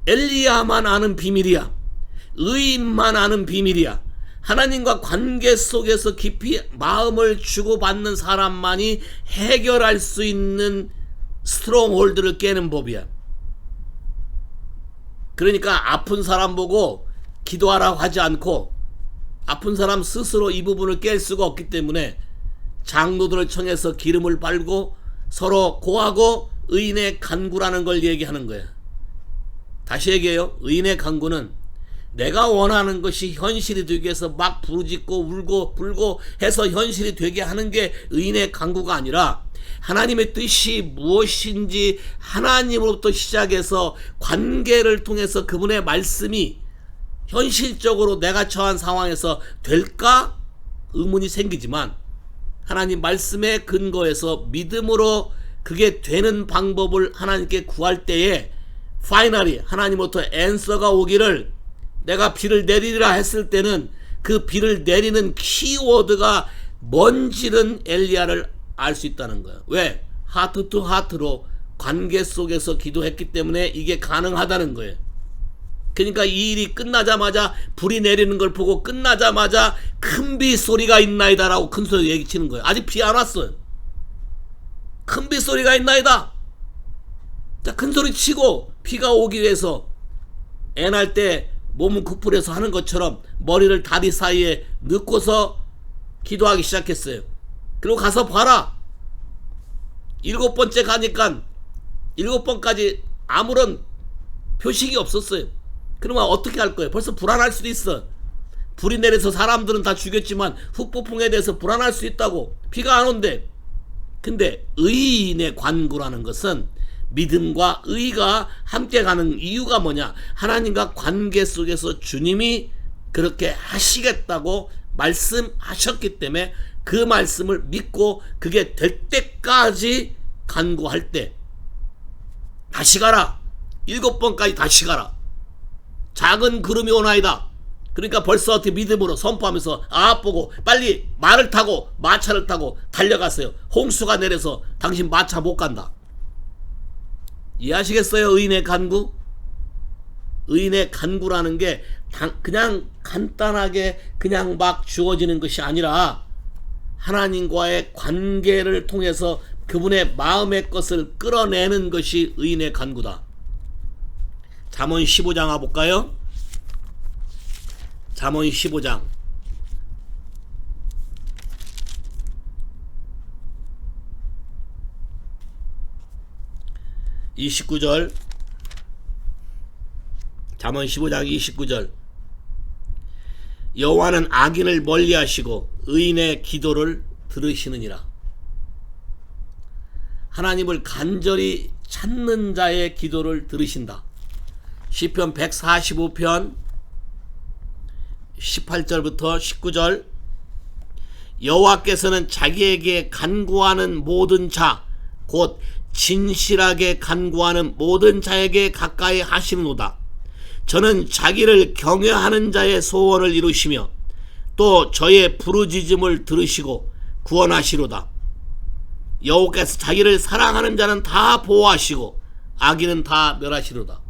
엘리야만 아는 비밀이야. 의인만 아는 비밀이야. 하나님과 관계 속에서 깊이 마음을 주고받는 사람만이 해결할 수 있는 스트롱홀드를 깨는 법이야. 그러니까 아픈 사람 보고 기도하라고 하지 않고, 아픈 사람 스스로 이 부분을 깰 수가 없기 때문에 장로들을 청해서 기름을 발고 서로 고하고 의인의 간구라는 걸 얘기하는 거야. 다시 얘기해요. 의인의 간구는 내가 원하는 것이 현실이 되기 위해서 막 부르짖고 울고 불고 해서 현실이 되게 하는 게 의인의 간구가 아니라, 하나님의 뜻이 무엇인지 하나님으로부터 시작해서 관계를 통해서 그분의 말씀이 현실적으로 내가 처한 상황에서 될까 의문이 생기지만, 하나님 말씀에 근거해서 믿음으로 그게 되는 방법을 하나님께 구할 때에 파이널이 하나님부터 앤서가 오기를, 내가 비를 내리리라 했을 때는 그 비를 내리는 키워드가 뭔지는 엘리야를 알 수 있다는 거예요. 왜? 하트 투 하트로 관계 속에서 기도했기 때문에 이게 가능하다는 거예요. 그러니까 이 일이 끝나자마자 불이 내리는 걸 보고 끝나자마자 큰 비 소리가 있나이다 라고 큰 소리 얘기 치는 거예요. 아직 비 안 왔어요. 큰 비 소리가 있나이다. 자, 큰 소리 치고 비가 오기 위해서 애 날 때 몸은 구풀해서 하는 것처럼 머리를 다리 사이에 넣고서 기도하기 시작했어요. 그리고 가서 봐라. 7번째 가니까 7번까지 아무런 표식이 없었어요. 그러면 어떻게 할 거예요? 벌써 불안할 수도 있어. 불이 내려서 사람들은 다 죽였지만 훅폭풍에 대해서 불안할 수 있다고. 비가 안 온대. 근데 의인의 간구라는 것은 믿음과 의가 함께 가는 이유가 뭐냐? 하나님과 관계 속에서 주님이 그렇게 하시겠다고 말씀하셨기 때문에 그 말씀을 믿고 그게 될 때까지 간구할 때, 다시 가라. 7번까지 다시 가라. 작은 구름이 오나이다. 그러니까 벌써 어떻게 믿음으로 선포하면서 아합 보고 빨리 말을 타고 마차를 타고 달려갔어요. 홍수가 내려서 당신 마차 못 간다. 이해하시겠어요? 의인의 간구? 의인의 간구라는 게 그냥 간단하게 그냥 막 주어지는 것이 아니라 하나님과의 관계를 통해서 그분의 마음의 것을 끌어내는 것이 의인의 간구다. 잠언 15장 와볼까요? 잠언 15장 29절. 잠언 15장 29절. 여호와는 악인을 멀리하시고 의인의 기도를 들으시느니라. 하나님을 간절히 찾는 자의 기도를 들으신다. 시편 145편 18절부터 19절. 여호와께서는 자기에게 간구하는 모든 자, 곧 진실하게 간구하는 모든 자에게 가까이 하시는도다. 저는 자기를 경외하는 자의 소원을 이루시며 또 저의 부르짖음을 들으시고 구원하시로다. 여호와께서 자기를 사랑하는 자는 다 보호하시고 악인은 다 멸하시로다.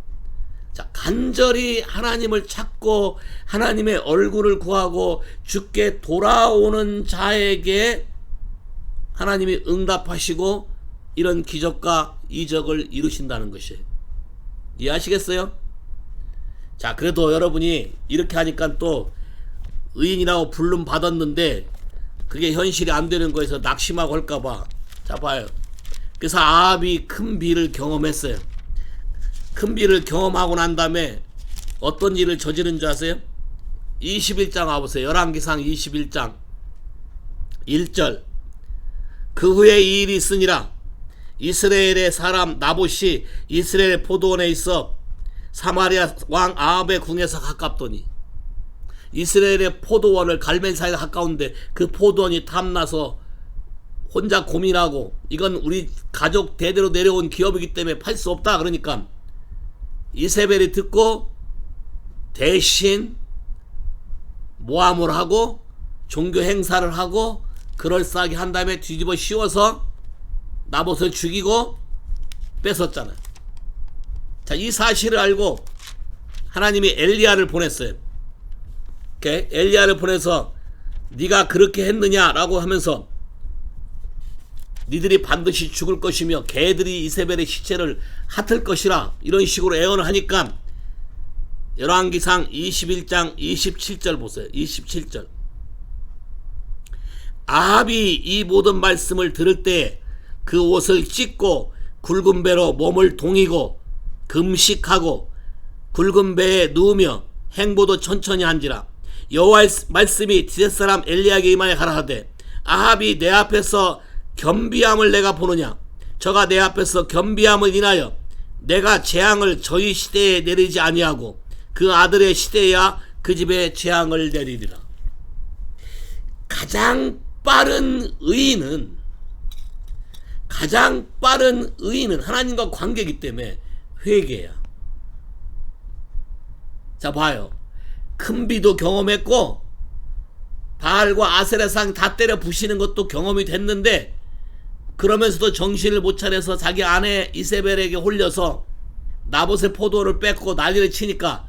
자, 간절히 하나님을 찾고 하나님의 얼굴을 구하고 주께 돌아오는 자에게 하나님이 응답하시고 이런 기적과 이적을 이루신다는 것이에요. 이해하시겠어요? 자, 그래도 여러분이 이렇게 하니까 또 의인이라고 부름 받았는데 그게 현실이 안 되는 거에서 낙심하고 할까봐. 자, 봐요. 그래서 아합이 큰 비를 경험했어요. 큰 비를 경험하고 난 다음에 어떤 일을 저지른 줄 아세요? 21장 와보세요. 열왕기상 21장 1절. 그 후에 이 일이 있으니라. 이스라엘의 사람 나봇이 이스라엘 포도원에 있어 사마리아 왕 아합의 궁에서 가깝더니, 이스라엘의 포도원을 갈멜사에 가까운데 그 포도원이 탐나서 혼자 고민하고 이건 우리 가족 대대로 내려온 기업이기 때문에 팔 수 없다. 그러니까 이세벨이 듣고 대신 모함을 하고 종교 행사를 하고 그럴싸하게 한 다음에 뒤집어 씌워서 나봇을 죽이고 뺏었잖아요. 자, 이 사실을 알고 하나님이 엘리야를 보냈어요. 엘리야를 보내서 네가 그렇게 했느냐라고 하면서 니들이 반드시 죽을 것이며 개들이 이세벨의 시체를 핫을 것이라, 이런 식으로 애언을 하니까 열왕기상 21장 27절 보세요. 27절. 아합이 이 모든 말씀을 들을 때 그 옷을 찢고 굵은 배로 몸을 동이고 금식하고 굵은 배에 누우며 행보도 천천히 한지라. 여호와의 말씀이 디벳사람 엘리야에게 임하여 가라하되, 아합이 내 앞에서 겸비함을 내가 보느냐? 저가 내 앞에서 겸비함을 인하여 내가 재앙을 저희 시대에 내리지 아니하고 그 아들의 시대에야 그 집에 재앙을 내리리라. 가장 빠른 의인은 하나님과 관계이기 때문에 회개야. 자, 봐요. 큰 비도 경험했고 바알과 아세라상 다 때려 부시는 것도 경험이 됐는데, 그러면서도 정신을 못 차려서 자기 아내 이세벨에게 홀려서 나봇의 포도를 뺏고 난리를 치니까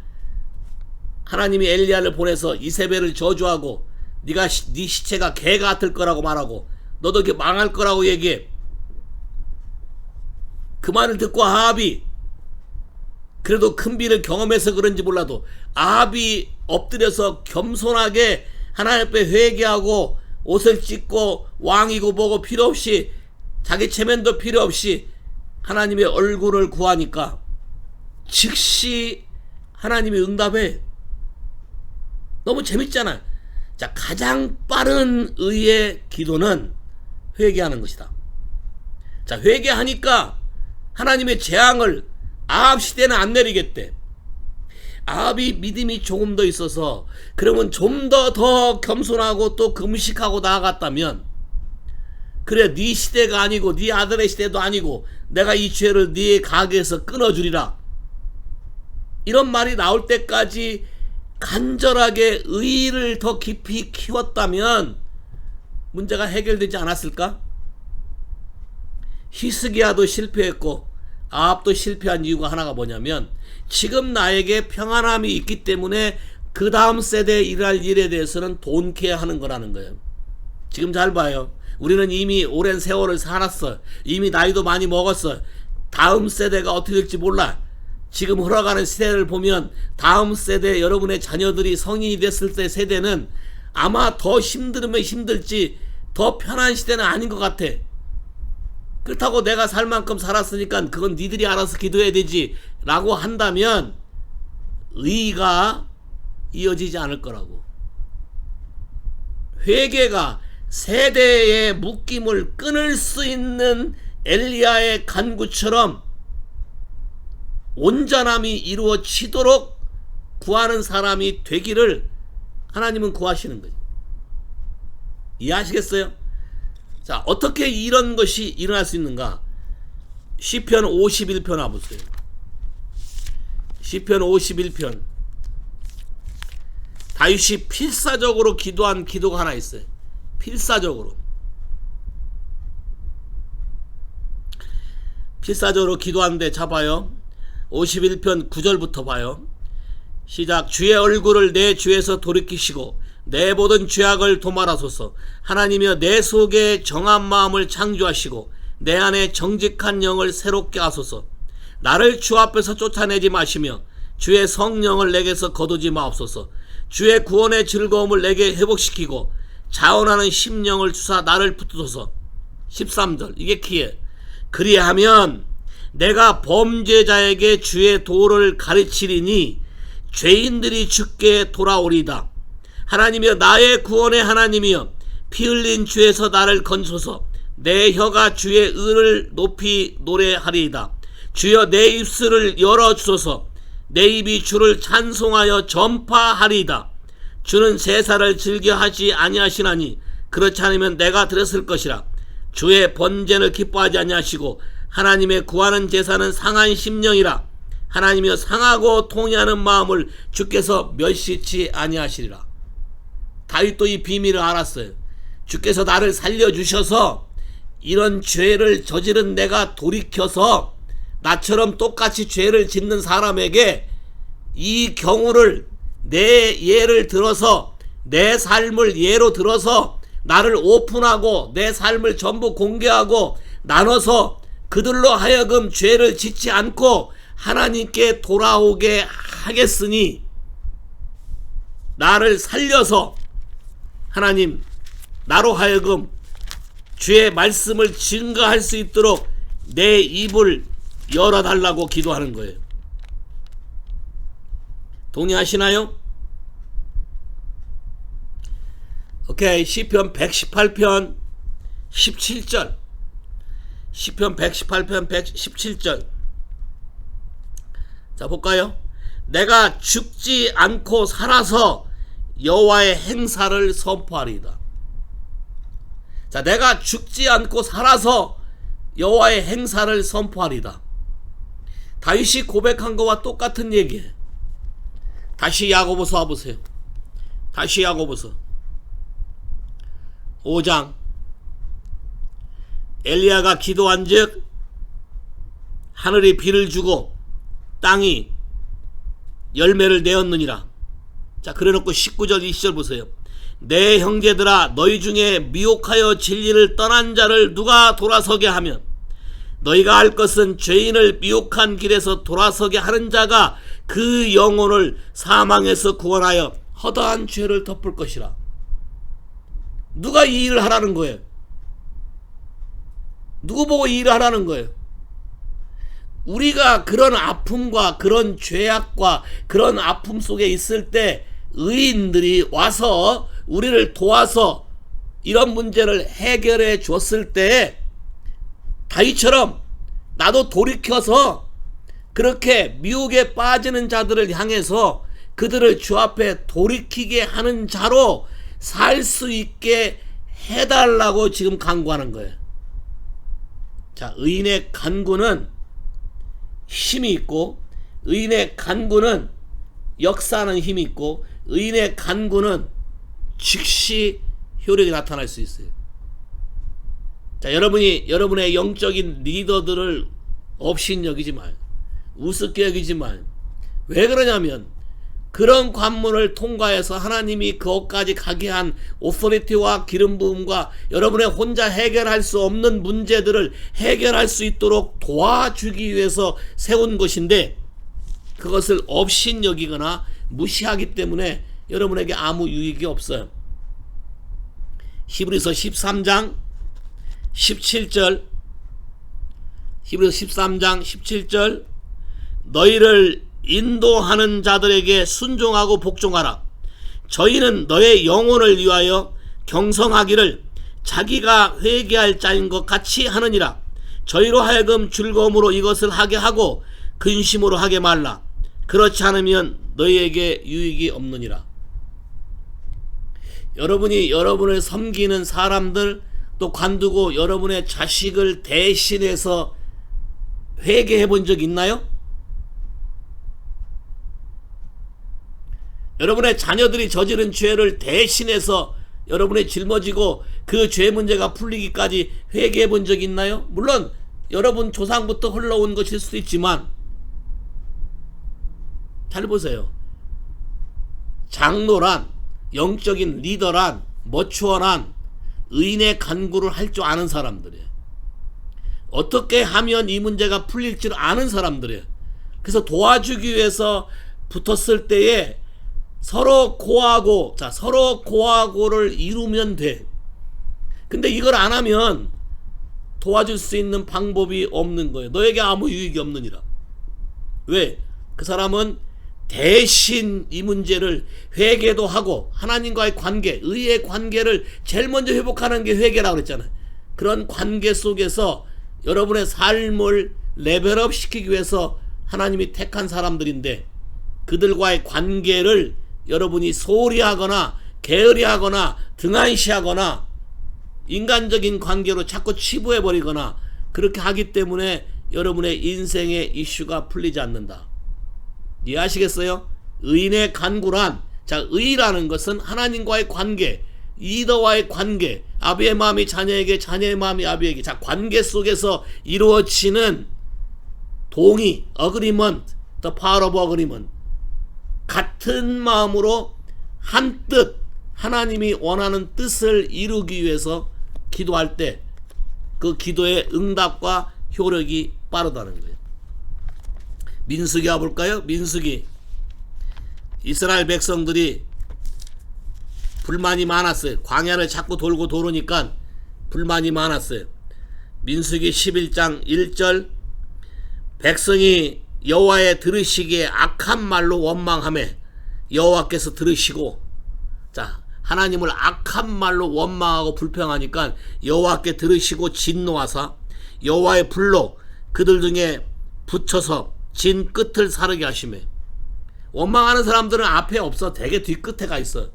하나님이 엘리야를 보내서 이세벨을 저주하고 네 시체가 개 같을 거라고 말하고 너도 이렇게 망할 거라고 얘기해. 그 말을 듣고 아합이, 그래도 큰 비를 경험해서 그런지 몰라도 아합이 엎드려서 겸손하게 하나님 앞에 회개하고 옷을 찢고 왕이고 뭐고 필요 없이, 자기 체면도 필요 없이 하나님의 얼굴을 구하니까 즉시 하나님이 응답해. 너무 재밌잖아. 자, 가장 빠른 의의 기도는 회개하는 것이다. 자, 회개하니까 하나님의 재앙을 아합 시대는 안 내리겠대. 아합이 믿음이 조금 더 있어서, 그러면 좀 더 겸손하고 또 금식하고 나아갔다면, 그래 네 시대가 아니고 네 아들의 시대도 아니고 내가 이 죄를 네 가게에서 끊어주리라, 이런 말이 나올 때까지 간절하게 의의를 더 깊이 키웠다면 문제가 해결되지 않았을까? 히스기야도 실패했고 아합도 실패한 이유가 하나가 뭐냐면 지금 나에게 평안함이 있기 때문에 그 다음 세대에 일할 일에 대해서는 돈케 하는 거라는 거예요. 지금 잘 봐요. 우리는 이미 오랜 세월을 살았어. 이미 나이도 많이 먹었어. 다음 세대가 어떻게 될지 몰라. 지금 흘러가는 시대를 보면 다음 세대 여러분의 자녀들이 성인이 됐을 때 세대는 아마 더 힘들면 힘들지 더 편한 시대는 아닌 것 같아. 그렇다고 내가 살 만큼 살았으니까 그건 니들이 알아서 기도해야 되지 라고 한다면 의의가 이어지지 않을 거라고. 회개가 세대의 묶임을 끊을 수 있는 엘리야의 간구처럼 온전함이 이루어지도록 구하는 사람이 되기를 하나님은 구하시는 거죠. 이해하시겠어요? 자, 어떻게 이런 것이 일어날 수 있는가? 시편 51편 와보세요. 시편 51편. 다윗이 필사적으로 기도한 기도가 하나 있어요. 필사적으로 기도하는데 잡아요. 51편 9절부터 봐요. 시작. 주의 얼굴을 내 주에서 돌이키시고 내 모든 죄악을 도말하소서. 하나님이여 내 속에 정한 마음을 창조하시고 내 안에 정직한 영을 새롭게 하소서. 나를 주 앞에서 쫓아내지 마시며 주의 성령을 내게서 거두지 마옵소서. 주의 구원의 즐거움을 내게 회복시키고 자원하는 심령을 주사 나를 붙드소서. 13절 이게 키에. 그리하면 내가 범죄자에게 주의 도를 가르치리니 죄인들이 주께 돌아오리다. 하나님이여 나의 구원의 하나님이여 피 흘린 주에서 나를 건소서. 내 혀가 주의 의를 높이 노래하리이다. 주여 내 입술을 열어주소서. 내 입이 주를 찬송하여 전파하리이다. 주는 제사를 즐겨하지 아니하시나니 그렇지 않으면 내가 들었을 것이라. 주의 번제를 기뻐하지 아니하시고 하나님의 구하는 제사는 상한 심령이라. 하나님이여 상하고 통회하는 마음을 주께서 멸시치 아니하시리라. 다윗도 이 비밀을 알았어요. 주께서 나를 살려주셔서 이런 죄를 저지른 내가 돌이켜서 나처럼 똑같이 죄를 짓는 사람에게 이 경우를 내 예를 들어서 내 삶을 예로 들어서 나를 오픈하고 내 삶을 전부 공개하고 나눠서 그들로 하여금 죄를 짓지 않고 하나님께 돌아오게 하겠으니 나를 살려서 하나님 나로 하여금 주의 말씀을 증거할 수 있도록 내 입을 열어달라고 기도하는 거예요. 동의하시나요? 오케이. 시편 118편 17절. 시편 118편 117절. 자, 볼까요? 내가 죽지 않고 살아서 여호와의 행사를 선포하리이다. 자, 내가 죽지 않고 살아서 여호와의 행사를 선포하리이다. 다윗이 고백한 것과 똑같은 얘기예요. 다시 야고보서 와보세요. 다시 야고보서 5장. 엘리야가 기도한즉 하늘이 비를 주고 땅이 열매를 내었느니라. 자, 그래놓고 19절 20절 보세요. 내 형제들아 너희 중에 미혹하여 진리를 떠난 자를 누가 돌아서게 하면 너희가 알 것은 죄인을 미혹한 길에서 돌아서게 하는 자가 그 영혼을 사망에서 구원하여 허다한 죄를 덮을 것이라. 누가 이 일을 하라는 거예요? 누구 보고 이 일을 하라는 거예요? 우리가 그런 아픔과 그런 죄악과 그런 아픔 속에 있을 때 의인들이 와서 우리를 도와서 이런 문제를 해결해 줬을 때 다윗처럼 나도 돌이켜서 그렇게 미혹에 빠지는 자들을 향해서 그들을 주 앞에 돌이키게 하는 자로 살 수 있게 해달라고 지금 간구하는 거예요. 자, 의인의 간구는 힘이 있고 의인의 간구는 역사하는 힘이 있고 의인의 간구는 즉시 효력이 나타날 수 있어요. 자, 여러분이 여러분의 영적인 리더들을 업신여기지 마요. 우습게 여기지 마요. 왜 그러냐면 그런 관문을 통과해서 하나님이 그것까지 가게 한 오토리티와 기름 부음과 여러분의 혼자 해결할 수 없는 문제들을 해결할 수 있도록 도와주기 위해서 세운 것인데 그것을 업신여기거나 무시하기 때문에 여러분에게 아무 유익이 없어요. 히브리서 13장 17절 히브리서 13장 17절 너희를 인도하는 자들에게 순종하고 복종하라. 저희는 너의 영혼을 위하여 경성하기를 자기가 회개할 자인 것 같이 하느니라. 저희로 하여금 즐거움으로 이것을 하게 하고 근심으로 하게 말라. 그렇지 않으면 너희에게 유익이 없느니라. 여러분이 여러분을 섬기는 사람들 또 관두고 여러분의 자식을 대신해서 회개해 본 적 있나요? 여러분의 자녀들이 저지른 죄를 대신해서 여러분이 짊어지고 그 죄 문제가 풀리기까지 회개해 본 적 있나요? 물론 여러분 조상부터 흘러온 것일 수도 있지만 잘 보세요. 장로란, 영적인 리더란, 머추어란 의인의 간구를 할 줄 아는 사람들이에요. 어떻게 하면 이 문제가 풀릴 줄 아는 사람들이에요. 그래서 도와주기 위해서 붙었을 때에 서로 고하고를 이루면 돼. 근데 이걸 안 하면 도와줄 수 있는 방법이 없는 거예요. 너에게 아무 유익이 없느니라. 왜? 그 사람은 대신 이 문제를 회개도 하고 하나님과의 관계, 의의 관계를 제일 먼저 회복하는 게 회개라고 그랬잖아요. 그런 관계 속에서 여러분의 삶을 레벨업 시키기 위해서 하나님이 택한 사람들인데 그들과의 관계를 여러분이 소홀히 하거나 게으리 하거나 등한시하거나 인간적인 관계로 자꾸 치부해버리거나 그렇게 하기 때문에 여러분의 인생의 이슈가 풀리지 않는다. 이해하시겠어요? 의인의 간구란, 자, 의라는 것은 하나님과의 관계, 리더와의 관계, 아비의 마음이 자녀에게, 자녀의 마음이 아비에게, 자, 관계 속에서 이루어지는 동의, agreement, the power of agreement. 같은 마음으로 한 뜻, 하나님이 원하는 뜻을 이루기 위해서 기도할 때 그 기도의 응답과 효력이 빠르다는 거예요. 민수기 와볼까요? 민수기. 이스라엘 백성들이 불만이 많았어요. 광야를 자꾸 돌고 도르니까 불만이 많았어요. 민수기 11장 1절 백성이 여호와의 들으시기에 악한 말로 원망하매 여호와께서 들으시고, 자, 하나님을 악한 말로 원망하고 불평하니까 여호와께 들으시고 진노하사 여호와의 불로 그들 중에 붙여서 진 끝을 사르게 하시매. 원망하는 사람들은 앞에 없어. 대개 뒤끝에 가 있어.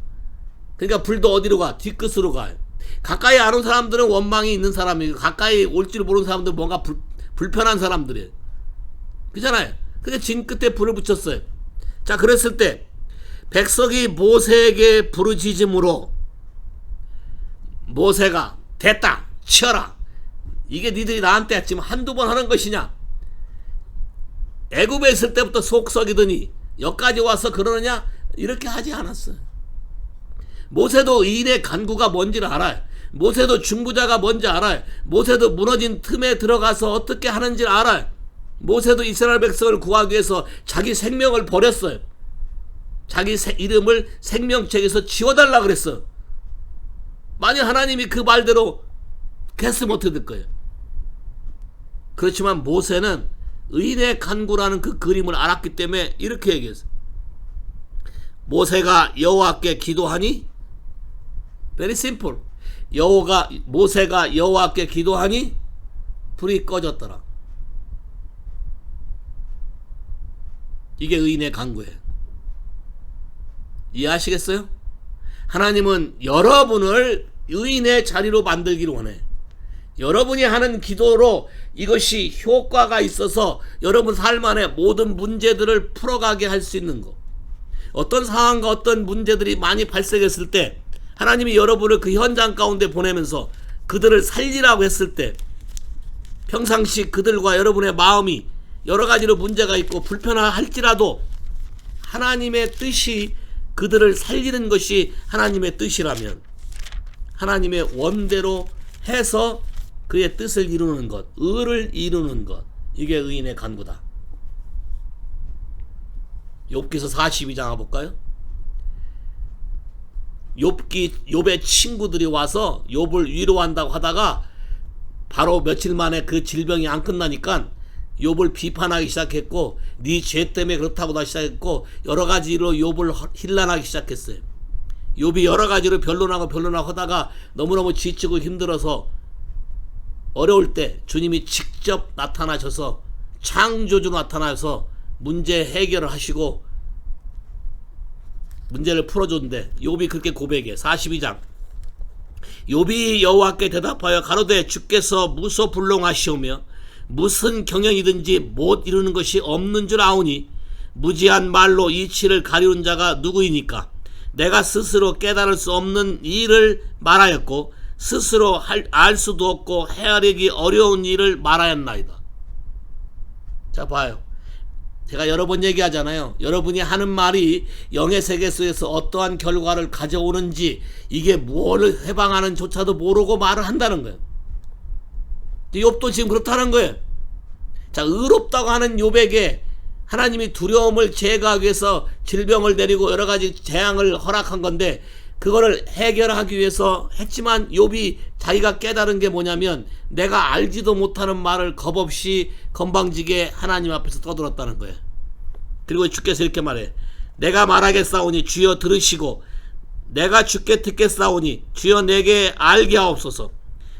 그러니까 불도 어디로 가? 뒤끝으로 가요. 가까이 안 온 사람들은 원망이 있는 사람이고 가까이 올 줄 모르는 사람들은 뭔가 불편한 사람들이에요. 그잖아요. 그게 진 끝에 불을 붙였어요. 자, 그랬을 때 백성이 모세에게 부르짖음으로 모세가 됐다 치어라. 이게 니들이 나한테 지금 한두 번 하는 것이냐? 애굽에 있을 때부터 속 썩이더니 여기까지 와서 그러느냐? 이렇게 하지 않았어요. 모세도 의인의 간구가 뭔지를 알아요. 모세도 중부자가 뭔지 알아요. 모세도 무너진 틈에 들어가서 어떻게 하는지를 알아요. 모세도 이스라엘 백성을 구하기 위해서 자기 생명을 버렸어요. 자기 이름을 생명책에서 지워달라 그랬어. 만약 하나님이 그 말대로 했으면 어떻게 될 거예요? 그렇지만 모세는 의인의 간구라는 그 그림을 알았기 때문에 이렇게 얘기했어요. 모세가 여호와께 기도하니, very simple. 모세가 여호와께 기도하니 불이 꺼졌더라. 이게 의인의 간구예요. 이해하시겠어요? 하나님은 여러분을 의인의 자리로 만들기를 원해. 여러분이 하는 기도로 이것이 효과가 있어서 여러분 삶 안에 모든 문제들을 풀어가게 할 수 있는 거. 어떤 상황과 어떤 문제들이 많이 발생했을 때 하나님이 여러분을 그 현장 가운데 보내면서 그들을 살리라고 했을 때 평상시 그들과 여러분의 마음이 여러 가지로 문제가 있고 불편할지라도 하나님의 뜻이 그들을 살리는 것이 하나님의 뜻이라면 하나님의 원대로 해서 그의 뜻을 이루는 것, 의를 이루는 것, 이게 의인의 간구다. 욥기서 42장 가볼까요? 욥의 친구들이 와서 욥을 위로한다고 하다가 바로 며칠 만에 그 질병이 안 끝나니까 욥을 비판하기 시작했고 네 죄 때문에 그렇다고 다 시작했고 여러 가지로 욥을 힐난하기 시작했어요. 욥이 여러 가지로 변론하고 하다가 너무너무 지치고 힘들어서 어려울 때 주님이 직접 나타나셔서 창조주로 나타나서 문제 해결을 하시고 문제를 풀어줬는데 욥이 그렇게 고백해. 42장 욥이 여호와께 대답하여 가로되 주께서 무소불능하시오며 무슨 경영이든지 못 이루는 것이 없는 줄 아오니 무지한 말로 이치를 가리운 자가 누구이니까 내가 스스로 깨달을 수 없는 일을 말하였고 스스로 알 수도 없고 헤아리기 어려운 일을 말하였나이다. 자 봐요. 제가 여러 번 얘기하잖아요. 여러분이 하는 말이 영의 세계 속에서 어떠한 결과를 가져오는지 이게 뭘 해방하는 조차도 모르고 말을 한다는 거예요. 욥도 지금 그렇다는 거예요. 자, 의롭다고 하는 욥에게 하나님이 두려움을 제거하기 위해서 질병을 내리고 여러 가지 재앙을 허락한 건데 그거를 해결하기 위해서 했지만 욥이 자기가 깨달은 게 뭐냐면 내가 알지도 못하는 말을 겁없이 건방지게 하나님 앞에서 떠들었다는 거예요. 그리고 주께서 이렇게 말해. 내가 말하겠사오니 주여 들으시고 내가 주께 듣겠사오니 주여 내게 알게 하옵소서.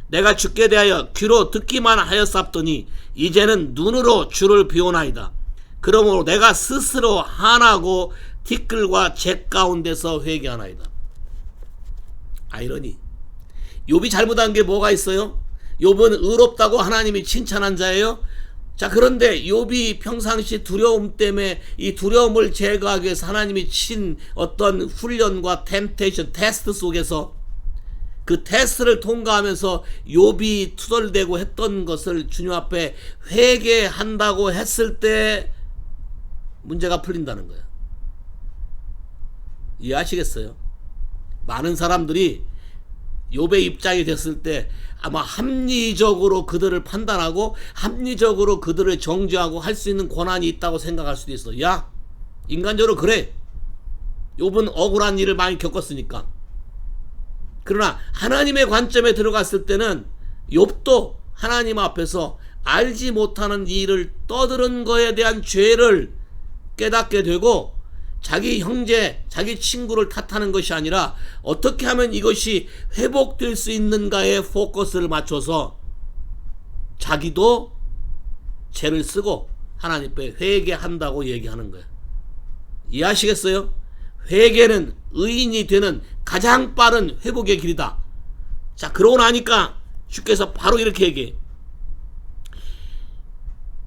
내가 주께 대하여 귀로 듣기만 하였사옵더니 이제는 눈으로 주를 비오나이다. 그러므로 내가 스스로 한하고 티끌과 재 가운데서 회개하나이다. 아이러니. 욥이 잘못한 게 뭐가 있어요? 욥은 의롭다고 하나님이 칭찬한 자예요. 자, 그런데 욥이 평상시 두려움 때문에 이 두려움을 제거하기 위해서 하나님이 친 어떤 훈련과 템테이션, 테스트 속에서 그 테스트를 통과하면서 욥이 투덜대고 했던 것을 주님 앞에 회개한다고 했을 때 문제가 풀린다는 거예요. 이해하시겠어요? 많은 사람들이 욥의 입장이 됐을 때 아마 합리적으로 그들을 판단하고 합리적으로 그들을 정죄하고 할 수 있는 권한이 있다고 생각할 수도 있어. 야, 인간적으로 그래. 욥은 억울한 일을 많이 겪었으니까. 그러나 하나님의 관점에 들어갔을 때는 욥도 하나님 앞에서 알지 못하는 일을 떠드는 거에 대한 죄를 깨닫게 되고 자기 형제, 자기 친구를 탓하는 것이 아니라 어떻게 하면 이것이 회복될 수 있는가에 포커스를 맞춰서 자기도 죄를 쓰고 하나님 앞에 회개한다고 얘기하는 거예요. 이해하시겠어요? 회개는 의인이 되는 가장 빠른 회복의 길이다. 자, 그러고 나니까 주께서 바로 이렇게 얘기해.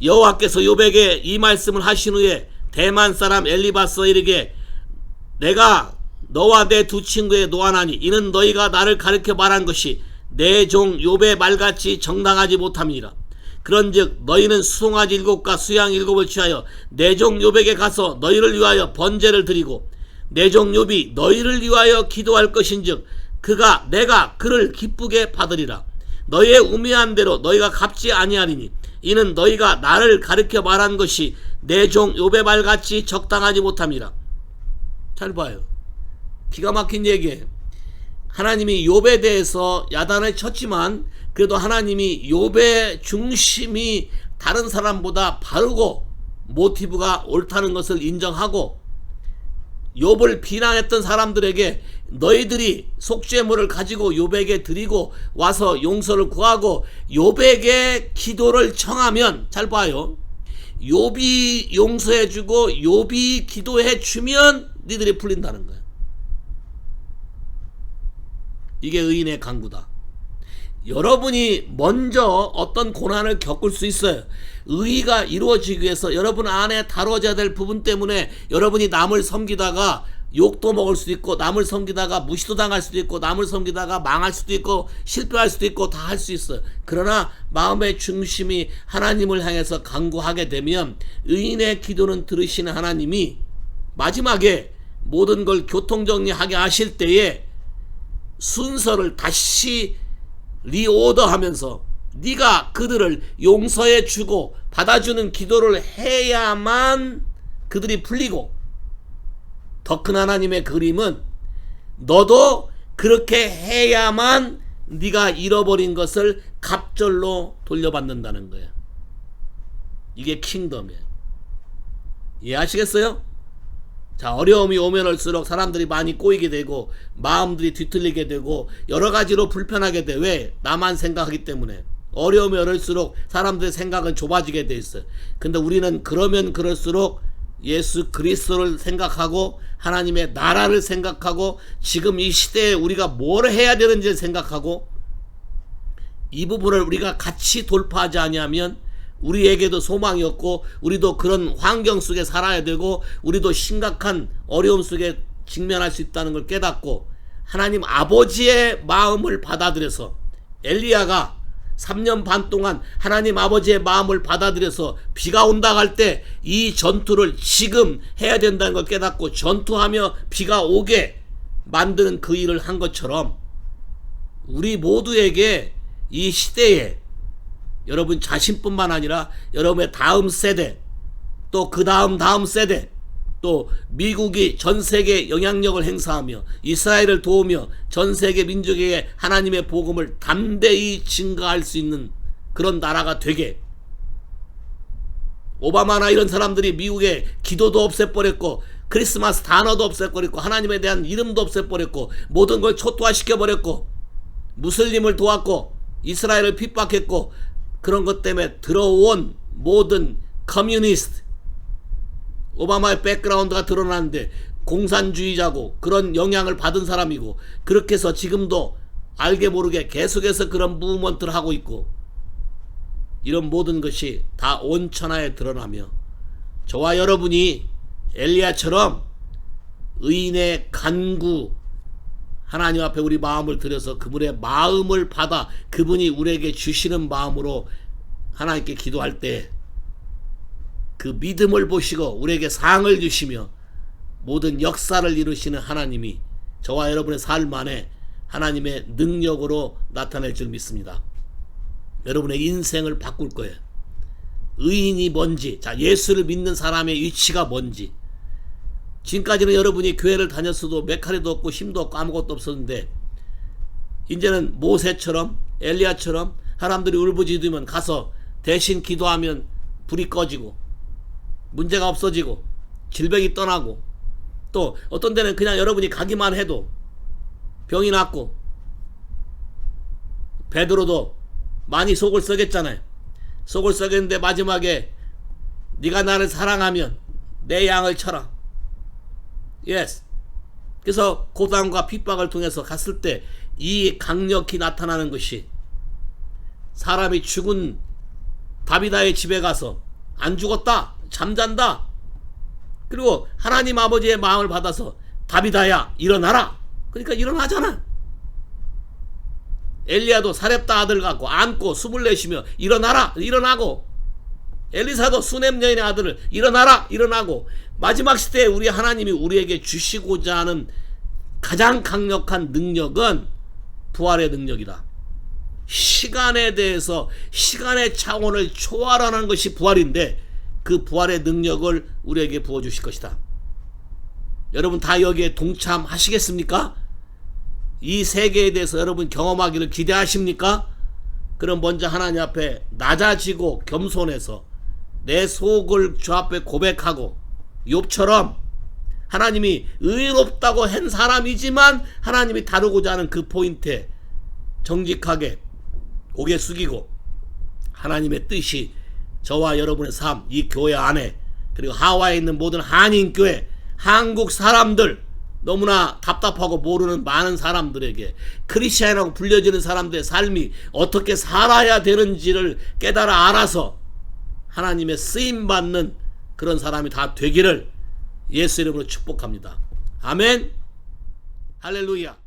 여호와께서 욥에게 이 말씀을 하신 후에 대만 사람 엘리바스에 이르게 내가 너와 내 두 친구의 노하나니 이는 너희가 나를 가르쳐 말한 것이 내 종 욥의 말같이 정당하지 못함이니라. 그런즉 너희는 수송아지 7과 수양 7을 취하여 내 종 욥에게 가서 너희를 위하여 번제를 드리고 내 종 욥이 너희를 위하여 기도할 것인즉 내가 그를 기쁘게 받으리라. 너희의 우매한 대로 너희가 갚지 아니하리니 이는 너희가 나를 가르쳐 말한 것이 내 종 욥의 말같이 적당하지 못함이라. 잘 봐요. 기가 막힌 얘기예요. 하나님이 욥에 대해서 야단을 쳤지만 그래도 하나님이 욥의 중심이 다른 사람보다 바르고 모티브가 옳다는 것을 인정하고 욥을 비난했던 사람들에게 너희들이 속죄물을 가지고 욥에게 드리고 와서 용서를 구하고 욥에게 기도를 청하면 잘 봐요. 욥이 용서해주고 욥이 기도해주면 니들이 풀린다는 거예요. 이게 의인의 간구다. 여러분이 먼저 어떤 고난을 겪을 수 있어요. 의의가 이루어지기 위해서 여러분 안에 다뤄져야 될 부분 때문에 여러분이 남을 섬기다가 욕도 먹을 수도 있고, 남을 섬기다가 무시도 당할 수도 있고, 남을 섬기다가 망할 수도 있고, 실패할 수도 있고, 다 할 수 있어요. 그러나 마음의 중심이 하나님을 향해서 간구하게 되면 의인의 기도는 들으시는 하나님이 마지막에 모든 걸 교통정리하게 하실 때에 순서를 다시 리오더하면서 네가 그들을 용서해 주고 받아주는 기도를 해야만 그들이 풀리고, 더 큰 하나님의 그림은 너도 그렇게 해야만 네가 잃어버린 것을 갑절로 돌려받는다는 거예요. 이게 킹덤이에요. 이해하시겠어요? 자, 어려움이 오면 올수록 사람들이 많이 꼬이게 되고 마음들이 뒤틀리게 되고 여러 가지로 불편하게 돼. 왜? 나만 생각하기 때문에. 어려움이 올수록 사람들의 생각은 좁아지게 돼 있어요. 근데 우리는 그러면 그럴수록 예수 그리스도를 생각하고 하나님의 나라를 생각하고 지금 이 시대에 우리가 뭘 해야 되는지를 생각하고, 이 부분을 우리가 같이 돌파하지 않으면 우리에게도 소망이 없고 우리도 그런 환경 속에 살아야 되고 우리도 심각한 어려움 속에 직면할 수 있다는 걸 깨닫고, 하나님 아버지의 마음을 받아들여서 엘리야가 3년 반 동안 하나님 아버지의 마음을 받아들여서 비가 온다 할 때 이 전투를 지금 해야 된다는 걸 깨닫고 전투하며 비가 오게 만드는 그 일을 한 것처럼, 우리 모두에게 이 시대에 여러분 자신뿐만 아니라 여러분의 다음 세대, 또 그 다음 세대, 또 미국이 전 세계에 영향력을 행사하며 이스라엘을 도우며 전 세계 민족에게 하나님의 복음을 담대히 증거할 수 있는 그런 나라가 되게, 오바마나 이런 사람들이 미국에 기도도 없애버렸고 크리스마스 단어도 없애버렸고 하나님에 대한 이름도 없애버렸고 모든 걸 초토화시켜버렸고 무슬림을 도왔고 이스라엘을 핍박했고, 그런 것 때문에 들어온 모든 커뮤니스트, 오바마의 백그라운드가 드러나는데 공산주의자고 그런 영향을 받은 사람이고, 그렇게 해서 지금도 알게 모르게 계속해서 그런 무브먼트를 하고 있고, 이런 모든 것이 다 온천하에 드러나며 저와 여러분이 엘리야처럼 의인의 간구, 하나님 앞에 우리 마음을 들여서 그분의 마음을 받아 그분이 우리에게 주시는 마음으로 하나님께 기도할 때 그 믿음을 보시고 우리에게 상을 주시며 모든 역사를 이루시는 하나님이 저와 여러분의 삶 안에 하나님의 능력으로 나타낼 줄 믿습니다. 여러분의 인생을 바꿀 거예요. 의인이 뭔지, 자, 예수를 믿는 사람의 위치가 뭔지. 지금까지는 여러분이 교회를 다녔어도 메카리도 없고 힘도 없고 아무것도 없었는데, 이제는 모세처럼 엘리야처럼 사람들이 울부짖으면 가서 대신 기도하면 불이 꺼지고 문제가 없어지고 질병이 떠나고, 또 어떤 데는 그냥 여러분이 가기만 해도 병이 낫고, 베드로도 많이 속을 썩였잖아요. 속을 썩였는데 마지막에 네가 나를 사랑하면 내 양을 쳐라. 예스. 그래서 고난과 핍박을 통해서 갔을 때 이 강력히 나타나는 것이, 사람이 죽은 다비다의 집에 가서 안 죽었다, 잠잔다, 그리고 하나님 아버지의 마음을 받아서 다비다야 일어나라, 그러니까 일어나잖아. 엘리야도 사렙다 아들 갖고 안고 숨을 내쉬며 일어나라, 일어나고, 엘리사도 수넴 여인의 아들을 일어나라, 일어나고, 마지막 시대에 우리 하나님이 우리에게 주시고자 하는 가장 강력한 능력은 부활의 능력이다. 시간에 대해서 시간의 차원을 초월하는 것이 부활인데 그 부활의 능력을 우리에게 부어주실 것이다. 여러분 다 여기에 동참하시겠습니까? 이 세계에 대해서 여러분 경험하기를 기대하십니까? 그럼 먼저 하나님 앞에 낮아지고 겸손해서 내 속을 주 앞에 고백하고, 욥처럼 하나님이 의롭다고 한 사람이지만 하나님이 다루고자 하는 그 포인트에 정직하게 고개 숙이고, 하나님의 뜻이 저와 여러분의 삶, 이 교회 안에, 그리고 하와이에 있는 모든 한인교회, 한국 사람들 너무나 답답하고 모르는 많은 사람들에게 크리스찬이라고 불려지는 사람들의 삶이 어떻게 살아야 되는지를 깨달아 알아서 하나님의 쓰임받는 그런 사람이 다 되기를 예수 이름으로 축복합니다. 아멘. 할렐루야.